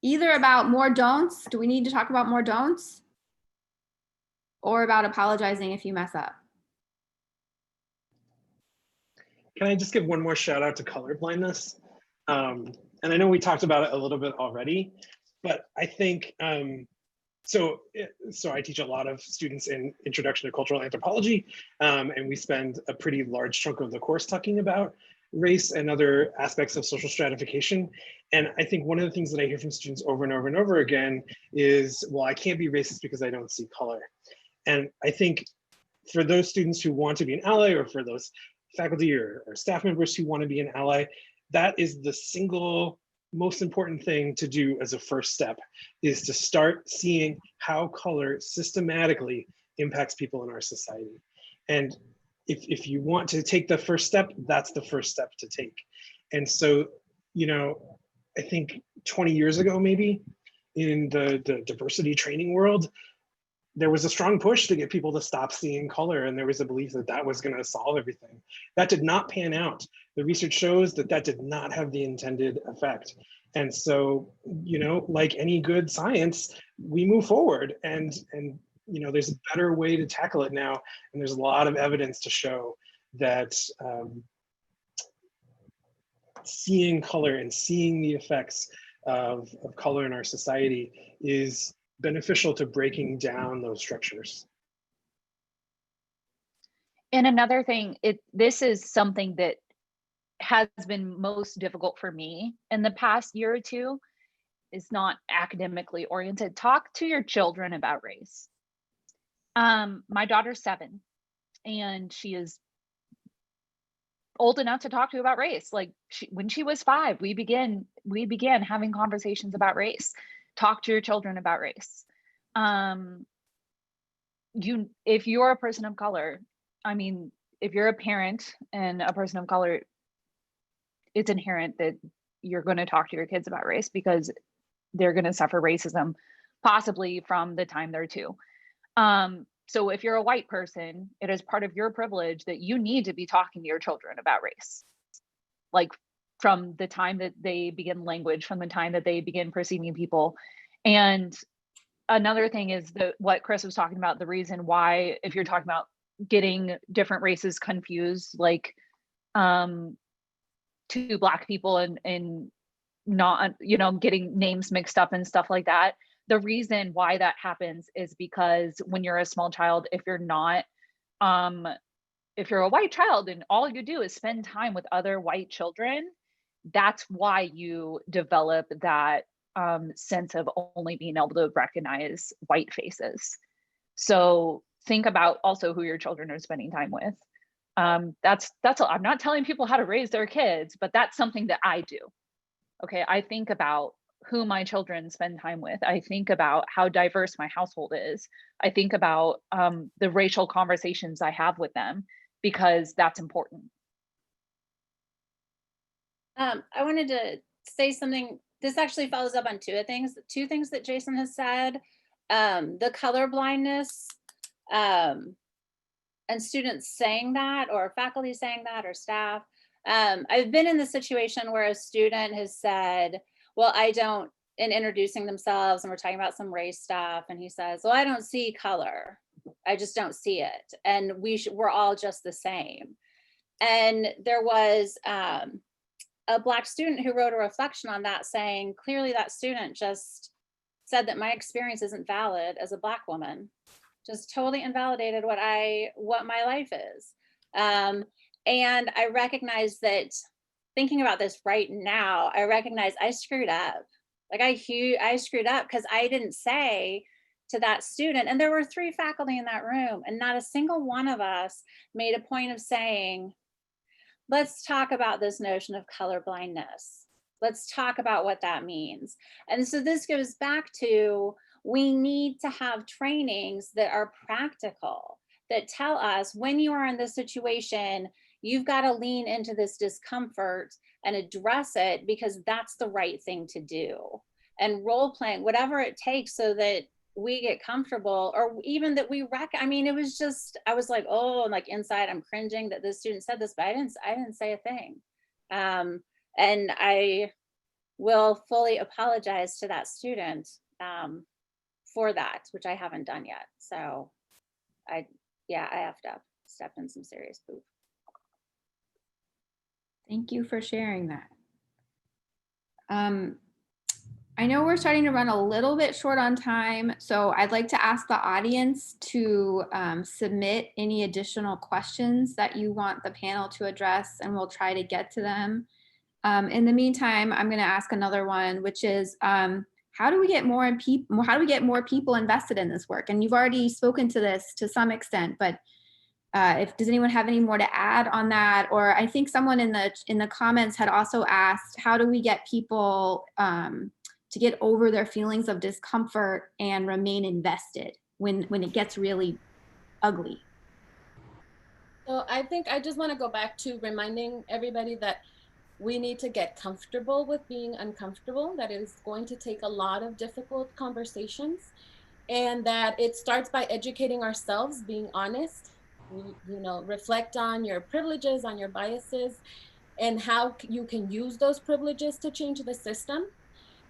Either about more don'ts. Do we need to talk about more don'ts? Or about apologizing if you mess up? Can I just give one more shout out to colorblindness? And I know we talked about it a little bit already, but I think, so I teach a lot of students in Introduction to Cultural Anthropology, and we spend a pretty large chunk of the course talking about race and other aspects of social stratification. And I think one of the things that I hear from students over and over and over again is, well, I can't be racist because I don't see color. And I think for those students who want to be an ally, or for those faculty or staff members who want to be an ally, that is the single most important thing to do as a first step, is to start seeing how color systematically impacts people in our society. And if you want to take the first step, that's the first step to take. And so, you know, I think 20 years ago, maybe, in the diversity training world, there was a strong push to get people to stop seeing color, and there was a belief that that was going to solve everything. That did not pan out. The research shows that that did not have the intended effect. And so, you know, like any good science, we move forward, and there's a better way to tackle it now. And there's a lot of evidence to show that seeing color and seeing the effects of color in our society is beneficial to breaking down those structures. And another thing, this is something that has been most difficult for me in the past year or two, is not academically oriented. Talk to your children about race. My daughter's 7, and she is old enough to talk to about race. Like when she was 5, we began having conversations about race. Talk to your children about race. If you're a person of color, I mean, if you're a parent and a person of color, it's inherent that you're going to talk to your kids about race, because they're going to suffer racism possibly from the time they're 2. So if you're a white person, it is part of your privilege that you need to be talking to your children about race. Like from the time that they begin language, from the time that they begin perceiving people. And another thing is what Chris was talking about, the reason why, if you're talking about getting different races confused, like 2 Black people and not, getting names mixed up and stuff like that. The reason why that happens is because when you're a small child, if you're a white child and all you do is spend time with other white children, that's why you develop that sense of only being able to recognize white faces. So think about also who your children are spending time with. I'm not telling people how to raise their kids, but that's something that I do. Okay, I think about who my children spend time with. I think about how diverse my household is. I think about the racial conversations I have with them, because that's important. I wanted to say something. This actually follows up on two things that Jason has said. The color blindness and students saying that, or faculty saying that, or staff. I've been in the situation where a student has said, well, in introducing themselves, and we're talking about some race stuff, and he says, well, I don't see color. I just don't see it. And we're all just the same. And there was a Black student who wrote a reflection on that, saying, clearly that student just said that my experience isn't valid as a Black woman. Just totally invalidated what my life is. And I recognize that, thinking about this right now, I recognize I screwed up. Like I screwed up because I didn't say to that student, and there were 3 faculty in that room, and not a single one of us made a point of saying, let's talk about this notion of color blindness. Let's talk about what that means. And so this goes back to, we need to have trainings that are practical, that tell us when you are in this situation, you've got to lean into this discomfort and address it, because that's the right thing to do. And role playing, whatever it takes, so that we get comfortable, or even that we it was just, I was like, oh, and like inside I'm cringing that this student said this, but I didn't say a thing. And I will fully apologize to that student for that, which I haven't done yet. So I effed up, stepped in some serious poop. Thank you for sharing that. I know we're starting to run a little bit short on time, so I'd like to ask the audience to submit any additional questions that you want the panel to address, and we'll try to get to them. In the meantime, I'm going to ask another one, which is, how do we get more people invested in this work? And you've already spoken to this to some extent, but does anyone have any more to add on that? Or I think someone in the comments had also asked, how do we get people to get over their feelings of discomfort and remain invested when it gets really ugly? So I think I just want to go back to reminding everybody that we need to get comfortable with being uncomfortable, that it is going to take a lot of difficult conversations, and that it starts by educating ourselves, being honest, reflect on your privileges, on your biases, and how you can use those privileges to change the system.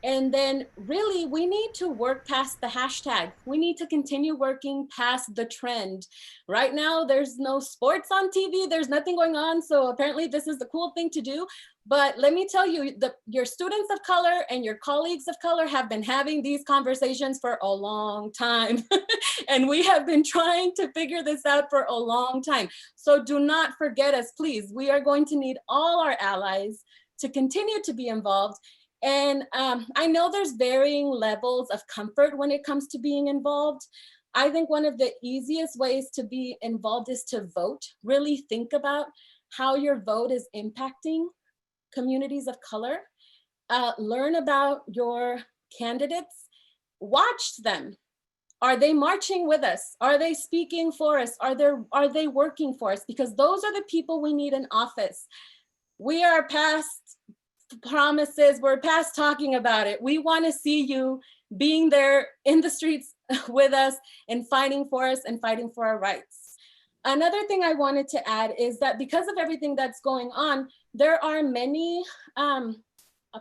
And then really, we need to work past the hashtag. We need to continue working past the trend. Right now, there's no sports on TV. There's nothing going on. So apparently this is the cool thing to do. But let me tell you, your students of color and your colleagues of color have been having these conversations for a long time. And we have been trying to figure this out for a long time. So do not forget us, please. We are going to need all our allies to continue to be involved. And I know there's varying levels of comfort when it comes to being involved. I think one of the easiest ways to be involved is to vote. Really think about how your vote is impacting communities of color. Learn about your candidates. Watch them. Are they marching with us? Are they speaking for us? Are they working for us? Because those are the people we need in office. We are past promises, we're past talking about it. We want to see you being there in the streets with us and fighting for us and fighting for our rights. Another thing I wanted to add is that because of everything that's going on, there are many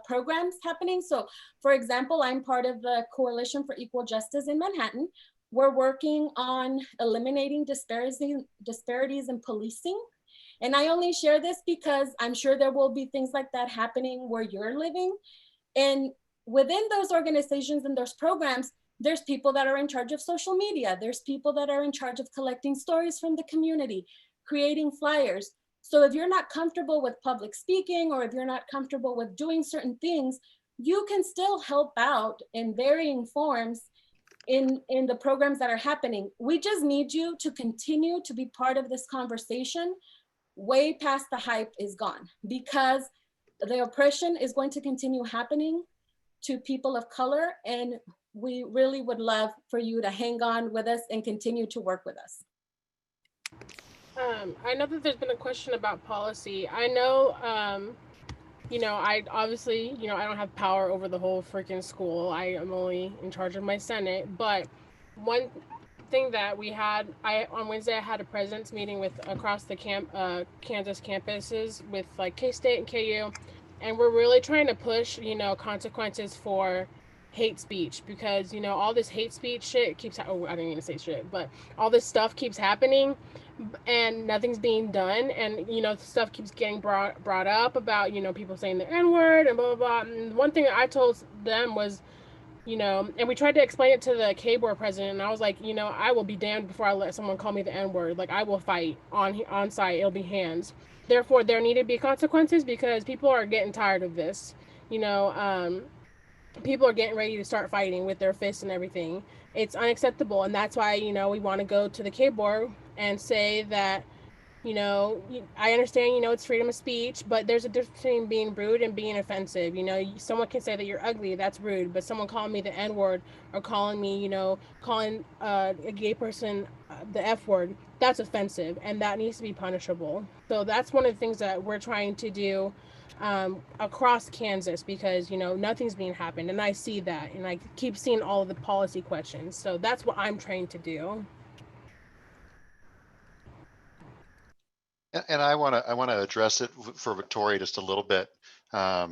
programs happening. So for example, I'm part of the Coalition for Equal Justice in Manhattan. We're working on eliminating disparities in policing. And I only share this because I'm sure there will be things like that happening where you're living. And within those organizations and those programs, there's people that are in charge of social media. There's people that are in charge of collecting stories from the community, creating flyers. So if you're not comfortable with public speaking, or if you're not comfortable with doing certain things, you can still help out in varying forms in the programs that are happening. We just need you to continue to be part of this conversation way past the hype is gone, because the oppression is going to continue happening to people of color, and we really would love for you to hang on with us and continue to work with us. I know that there's been a question about policy. I know, I obviously, I don't have power over the whole freaking school. I am only in charge of my Senate. But one thing that we had, on Wednesday I had a president's meeting with across the Kansas campuses with like K-State and KU, and we're really trying to push, consequences for hate speech, because all this hate speech shit keeps I didn't even say shit, but all this stuff keeps happening and nothing's being done, and stuff keeps getting brought up about people saying the N-word and blah blah blah. And one thing I told them was, and we tried to explain it to the K-Board president, and I was like, I will be damned before I let someone call me the N-word. Like, I will fight on site. It'll be hands. Therefore, there need to be consequences, because people are getting tired of this. People are getting ready to start fighting with their fists and everything. It's unacceptable, and that's why, we want to go to the K-Board and say that, I understand, it's freedom of speech, but there's a difference between being rude and being offensive. Someone can say that you're ugly, that's rude, but someone calling me the N-word, or calling me, calling a gay person the F-word, that's offensive, and that needs to be punishable. So that's one of the things that we're trying to do across Kansas, because nothing's being happened, and I see that, and I keep seeing all of the policy questions. So that's what I'm trying to do. And I want to address it for Victoria just a little bit. I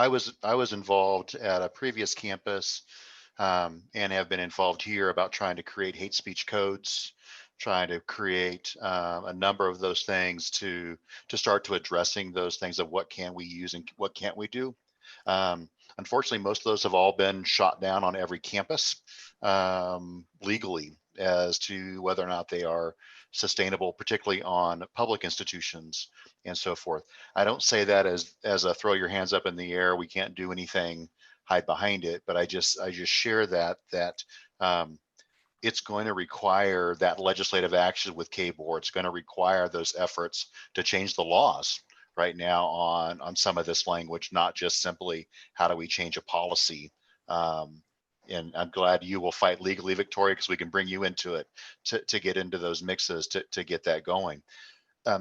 was involved at a previous campus, and have been involved here about trying to create hate speech codes, trying to create a number of those things to start to addressing those things of what can we use and what can't we do. Unfortunately, most of those have all been shot down on every campus legally as to whether or not they are sustainable, particularly on public institutions and so forth. I don't say that as a throw your hands up in the air, we can't do anything, hide behind it, but I just share that it's going to require that legislative action with K-Board. It's going to require those efforts to change the laws right now on some of this language, not just simply how do we change a policy. And I'm glad you will fight legally, Victoria, because we can bring you into it to get into those mixes to get that going.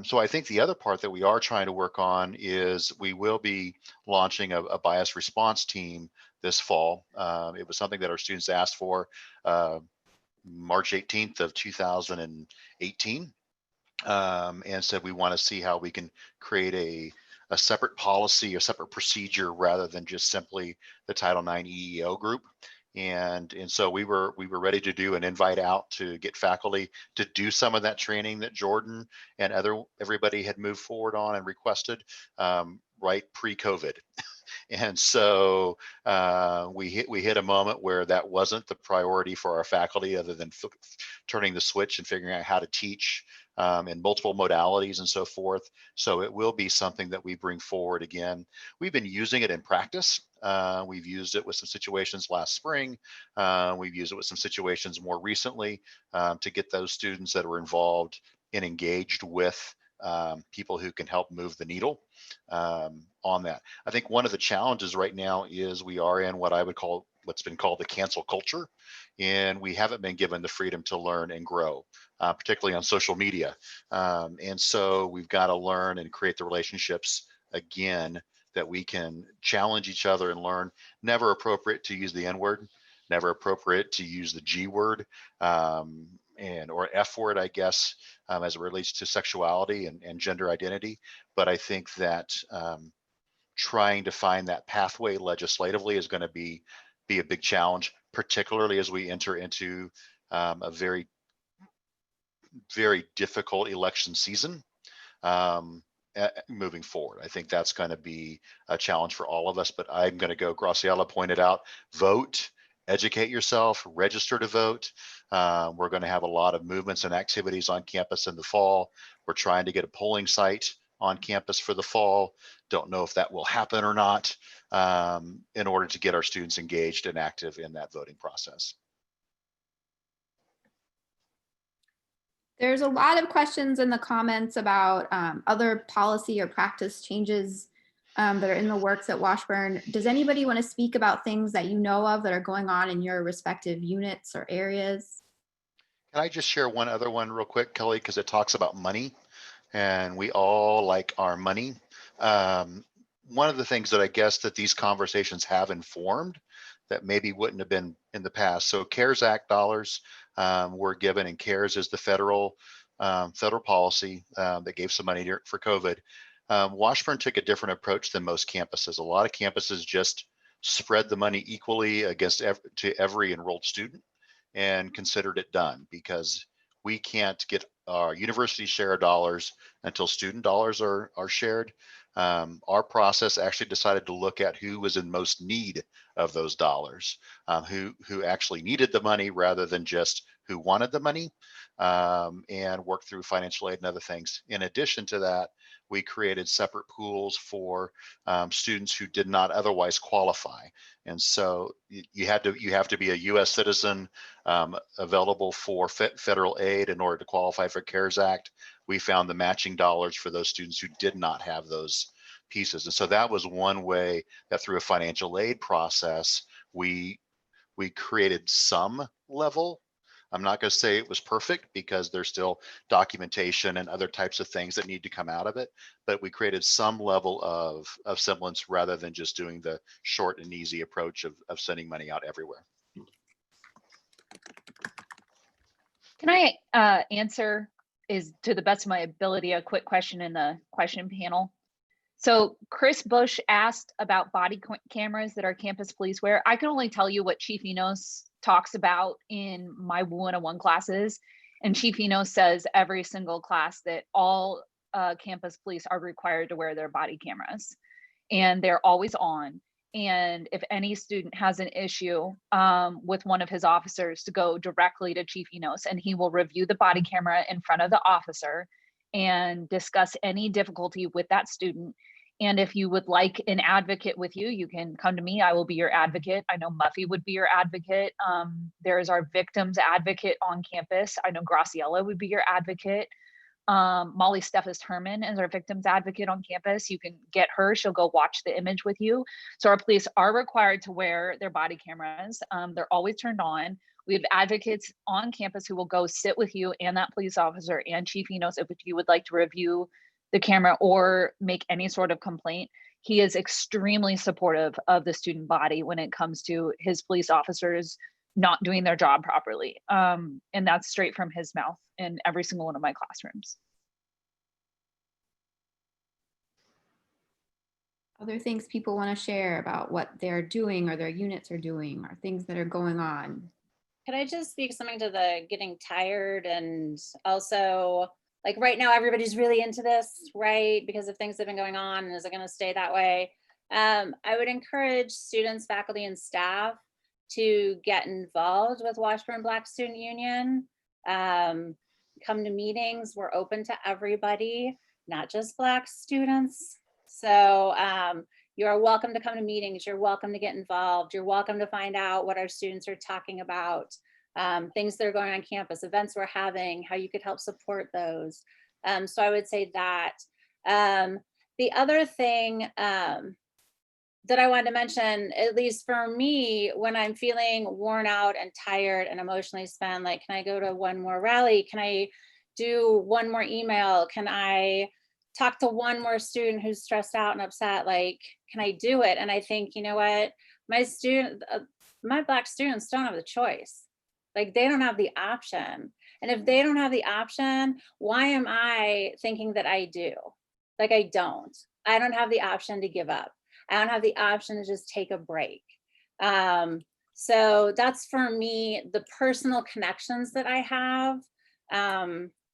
So I think the other part that we are trying to work on is we will be launching a bias response team this fall. It was something that our students asked for March 18th of 2018, and said we want to see how we can create a separate policy, a separate procedure, rather than just simply the Title IX EEO group. And so we were ready to do an invite out to get faculty to do some of that training that Jordan and everybody had moved forward on and requested right pre-COVID. And so we hit a moment where that wasn't the priority for our faculty, other than turning the switch and figuring out how to teach in multiple modalities and so forth. So it will be something that we bring forward again. We've been using it in practice. We've used it with some situations last spring. We've used it with some situations more recently to get those students that are involved and engaged with people who can help move the needle on that. I think one of the challenges right now is we are in what I would call what's been called the cancel culture, and we haven't been given the freedom to learn and grow, particularly on social media. And so we've got to learn and create the relationships again that we can challenge each other and learn. Never appropriate to use the N word, never appropriate to use the G word, or F word, I guess, as it relates to sexuality and gender identity. But I think that trying to find that pathway legislatively is going to be a big challenge, particularly as we enter into a very, very difficult election season moving forward. I think that's going to be a challenge for all of us, but I'm going to go, Graciela pointed out, vote, educate yourself, register to vote. We're going to have a lot of movements and activities on campus in the fall. We're trying to get a polling site on campus for the fall. Don't know if that will happen or not, in order to get our students engaged and active in that voting process. There's a lot of questions in the comments about other policy or practice changes that are in the works at Washburn. Does anybody want to speak about things that you know of that are going on in your respective units or areas? Can I just share one other one real quick, Kelly, because it talks about money, and we all like our money. One of the things that I guess that these conversations have informed that maybe wouldn't have been in the past. So CARES Act dollars were given, and CARES is the federal policy that gave some money for COVID. Washburn took a different approach than most campuses. A lot of campuses just spread the money equally against to every enrolled student and considered it done, because we can't get our university share dollars until student dollars are shared. Our process actually decided to look at who was in most need of those dollars, who actually needed the money rather than just who wanted the money, and work through financial aid and other things. In addition to that, we created separate pools for students who did not otherwise qualify. And so you have to be a U.S. citizen available for federal aid in order to qualify for CARES Act. We found the matching dollars for those students who did not have those pieces. And so that was one way that through a financial aid process, we created some level. I'm not going to say it was perfect, because there's still documentation and other types of things that need to come out of it, but we created some level of semblance rather than just doing the short and easy approach of sending money out everywhere. Can I answer, is to the best of my ability, a quick question in the question panel? So Chris Bush asked about body cameras that our campus police wear. I can only tell you what Chief Enos talks about in my 101 classes. And Chief Enos says every single class that all campus police are required to wear their body cameras, and they're always on. And if any student has an issue with one of his officers, to go directly to Chief Enos, and he will review the body camera in front of the officer and discuss any difficulty with that student. And if you would like an advocate with you, you can come to me. I will be your advocate. I know Muffy would be your advocate. There is our victims advocate on campus. I know Graciela would be your advocate. Molly Steffes Herman is our victims advocate on campus. You can get her. She'll go watch the image with you. So our police are required to wear their body cameras. They're always turned on. We have advocates on campus who will go sit with you and that police officer and Chief Enos if you would like to review the camera or make any sort of complaint. He is extremely supportive of the student body when it comes to his police officers not doing their job properly. And that's straight from his mouth in every single one of my classrooms. Other things people want to share about what they're doing or their units are doing or things that are going on? Could I just speak something to the getting tired, and also like right now everybody's really into this, right? Because of things that have been going on, and is it going to stay that way? I would encourage students, faculty, and staff to get involved with Washburn Black Student Union. Come to meetings. We're open to everybody, not just Black students. So you are welcome to come to meetings. You're welcome to get involved. You're welcome to find out what our students are talking about, things that are going on campus, events we're having, how you could help support those. So I would say that. The other thing that I wanted to mention, at least for me, when I'm feeling worn out and tired and emotionally spent, like, can I go to one more rally? Can I do one more email? Can I talk to one more student who's stressed out and upset? Like, can I do it? And I think, you know what, my Black students don't have the choice. Like, they don't have the option. And if they don't have the option, why am I thinking that I do? Like, I don't have the option to give up. I don't have the option to just take a break. So that's for me, the personal connections that I have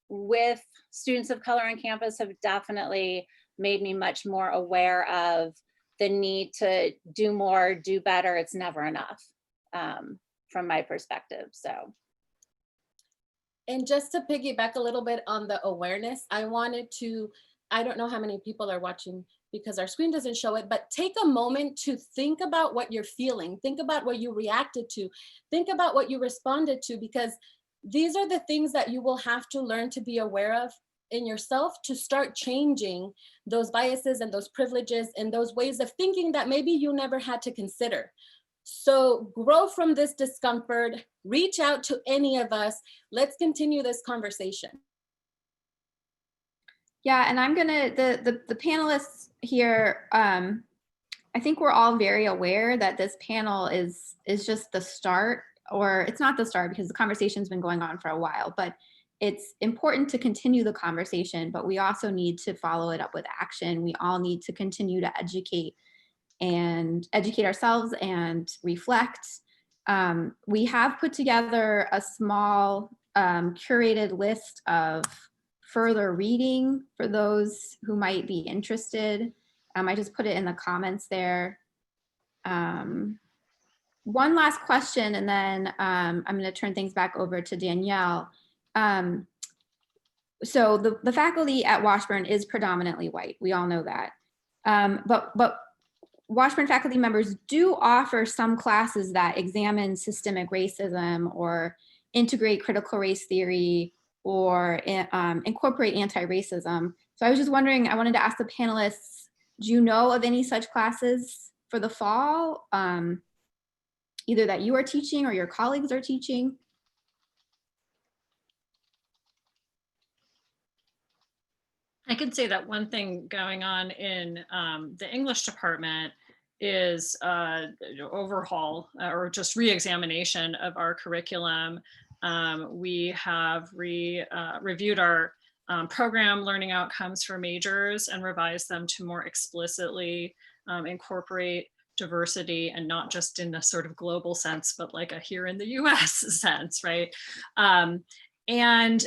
with students of color on campus have definitely made me much more aware of the need to do more, do better. It's never enough from my perspective, so. And just to piggyback a little bit on the awareness, I don't know how many people are watching because our screen doesn't show it, but take a moment to think about what you're feeling. Think about what you reacted to. Think about what you responded to, because these are the things that you will have to learn to be aware of in yourself to start changing those biases and those privileges and those ways of thinking that maybe you never had to consider. So grow from this discomfort, reach out to any of us. Let's continue this conversation. Yeah, and I'm gonna, the panelists here, I think we're all very aware that this panel is just the start, or it's not the start because the conversation's been going on for a while, but it's important to continue the conversation, but we also need to follow it up with action. We all need to continue to educate ourselves and reflect. We have put together a small curated list of further reading for those who might be interested. I just put it in the comments there. One last question, and then I'm going to turn things back over to Danielle. So the faculty at Washburn is predominantly white. We all know that. But Washburn faculty members do offer some classes that examine systemic racism or integrate critical race theory or incorporate anti-racism. So I was just wondering, I wanted to ask the panelists, do you know of any such classes for the fall? Either that you are teaching or your colleagues are teaching? I can say that one thing going on in the English department is overhaul or just re-examination of our curriculum. We have reviewed our program learning outcomes for majors and revised them to more explicitly incorporate diversity, and not just in a sort of global sense, but like a here in the US sense, right? And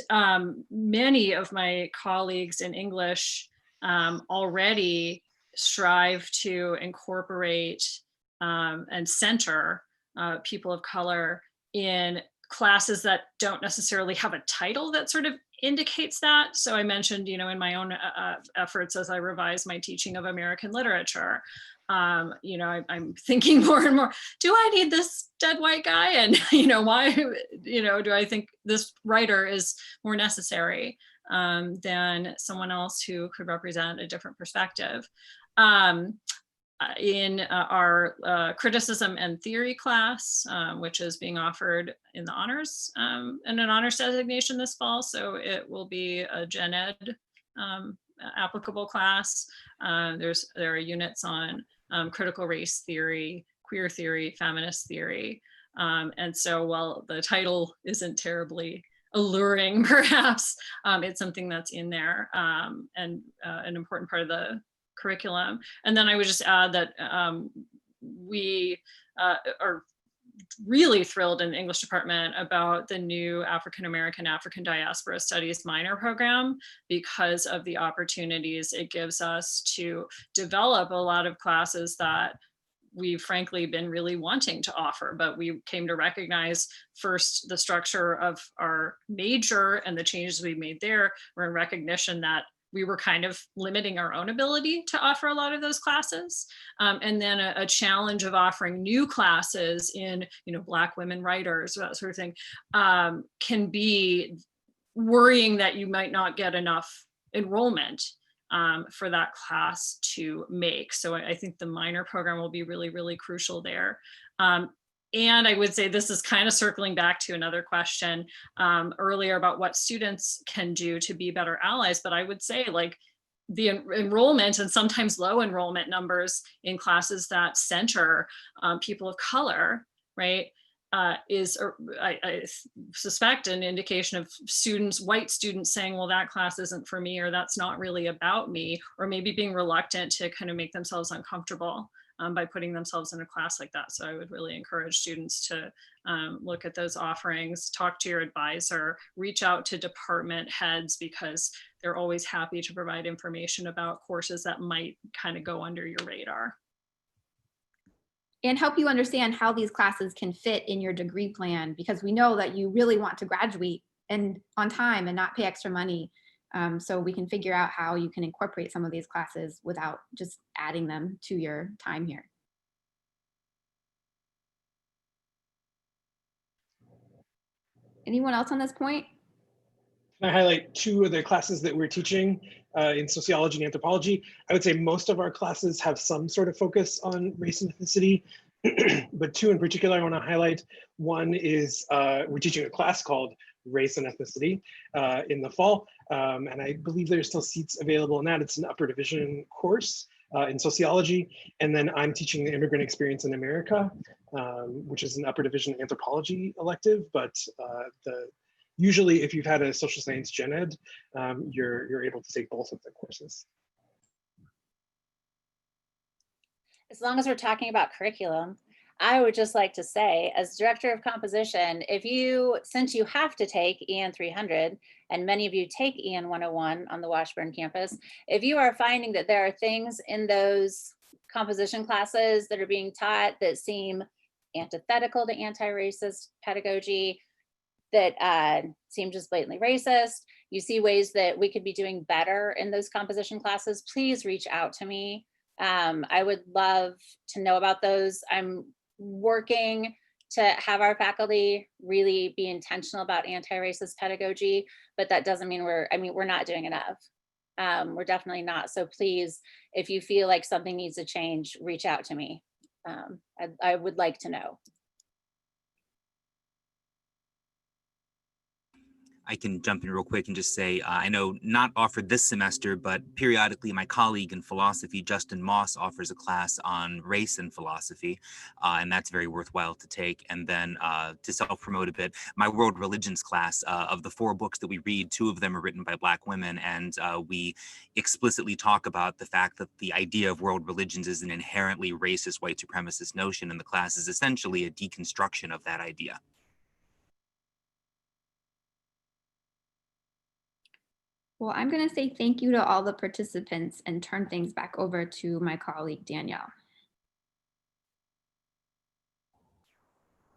many of my colleagues in English already strive to incorporate and center people of color in classes that don't necessarily have a title that sort of indicates that. So I mentioned, you know, in my own efforts as I revise my teaching of American literature, you know, I'm thinking more and more, do I need this dead white guy? And, you know, why, you know, do I think this writer is more necessary than someone else who could represent a different perspective? In our criticism and theory class, which is being offered in the honors and an honors designation this fall. So it will be a gen ed applicable class. There are units on critical race theory, queer theory, feminist theory. And so while the title isn't terribly alluring, perhaps, it's something that's in there and an important part of the curriculum. And then I would just add that we are really thrilled in the English department about the new African American African Diaspora Studies minor program because of the opportunities it gives us to develop a lot of classes that we've frankly been really wanting to offer, but we came to recognize first the structure of our major and the changes we made there were in recognition that we were kind of limiting our own ability to offer a lot of those classes. And then a challenge of offering new classes in, Black women writers, that sort of thing, can be worrying that you might not get enough enrollment for that class to make. So I think the minor program will be really, really crucial there. And I would say this is kind of circling back to another question earlier about what students can do to be better allies. But I would say like the enrollment and sometimes low enrollment numbers in classes that center people of color, right, is, I suspect, an indication of students, white students saying, well, that class isn't for me, or that's not really about me, or maybe being reluctant to kind of make themselves uncomfortable by putting themselves in a class like that. So I would really encourage students to look at those offerings, talk to your advisor, reach out to department heads, because they're always happy to provide information about courses that might kind of go under your radar. And help you understand how these classes can fit in your degree plan, because we know that you really want to graduate and on time and not pay extra money. So we can figure out how you can incorporate some of these classes without just adding them to your time here. Anyone else on this point? Can I highlight two of the classes that we're teaching in sociology and anthropology? I would say most of our classes have some sort of focus on race and ethnicity, but two in particular I want to highlight. One is we're teaching a class called Race and Ethnicity in the fall, and I believe there's still seats available in that. It's an upper division course in sociology, and then I'm teaching the Immigrant Experience in America, which is an upper division anthropology elective, but usually if you've had a social science gen ed, you're able to take both of the courses. As long as we're talking about curriculum, I would just like to say, as director of composition, since you have to take EN 300, and many of you take EN 101 on the Washburn campus, if you are finding that there are things in those composition classes that are being taught that seem antithetical to anti-racist pedagogy, that seem just blatantly racist, you see ways that we could be doing better in those composition classes, please reach out to me. I would love to know about those. I'm working to have our faculty really be intentional about anti-racist pedagogy, but that doesn't mean we're not doing enough. We're definitely not. So please, if you feel like something needs to change, reach out to me. I would like to know. I can jump in real quick and just say, I know not offered this semester, but periodically my colleague in philosophy, Justin Moss, offers a class on race and philosophy, and that's very worthwhile to take. And then to self-promote a bit, my world religions class, of the 4 books that we read, 2 of them are written by Black women, and we explicitly talk about the fact that the idea of world religions is an inherently racist, white supremacist notion, and the class is essentially a deconstruction of that idea. Well, I'm going to say thank you to all the participants and turn things back over to my colleague, Danielle.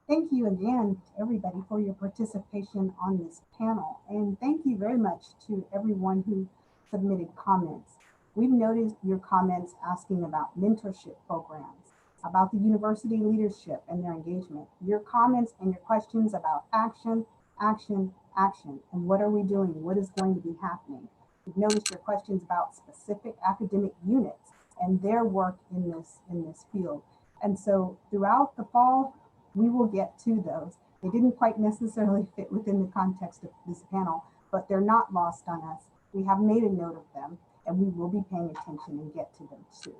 Thank you again to everybody for your participation on this panel. And thank you very much to everyone who submitted comments. We've noticed your comments asking about mentorship programs, about the university leadership and their engagement, your comments and your questions about action, action, action, and what are we doing? What is going to be happening? We've noticed your questions about specific academic units and their work in this field. And so throughout the fall, we will get to those. They didn't quite necessarily fit within the context of this panel, but they're not lost on us. We have made a note of them, and we will be paying attention and get to them too.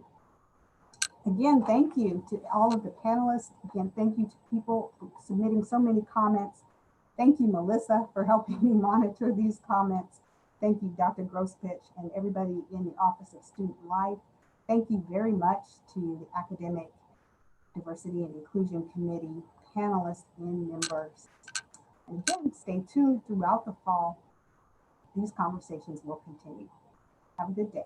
Again, thank you to all of the panelists. Again, thank you to people submitting so many comments. Thank you, Melissa, for helping me monitor these comments. Thank you, Dr. Grosspitch, and everybody in the Office of Student Life. Thank you very much to the Academic Diversity and Inclusion Committee panelists and members. And again, stay tuned throughout the fall. These conversations will continue. Have a good day.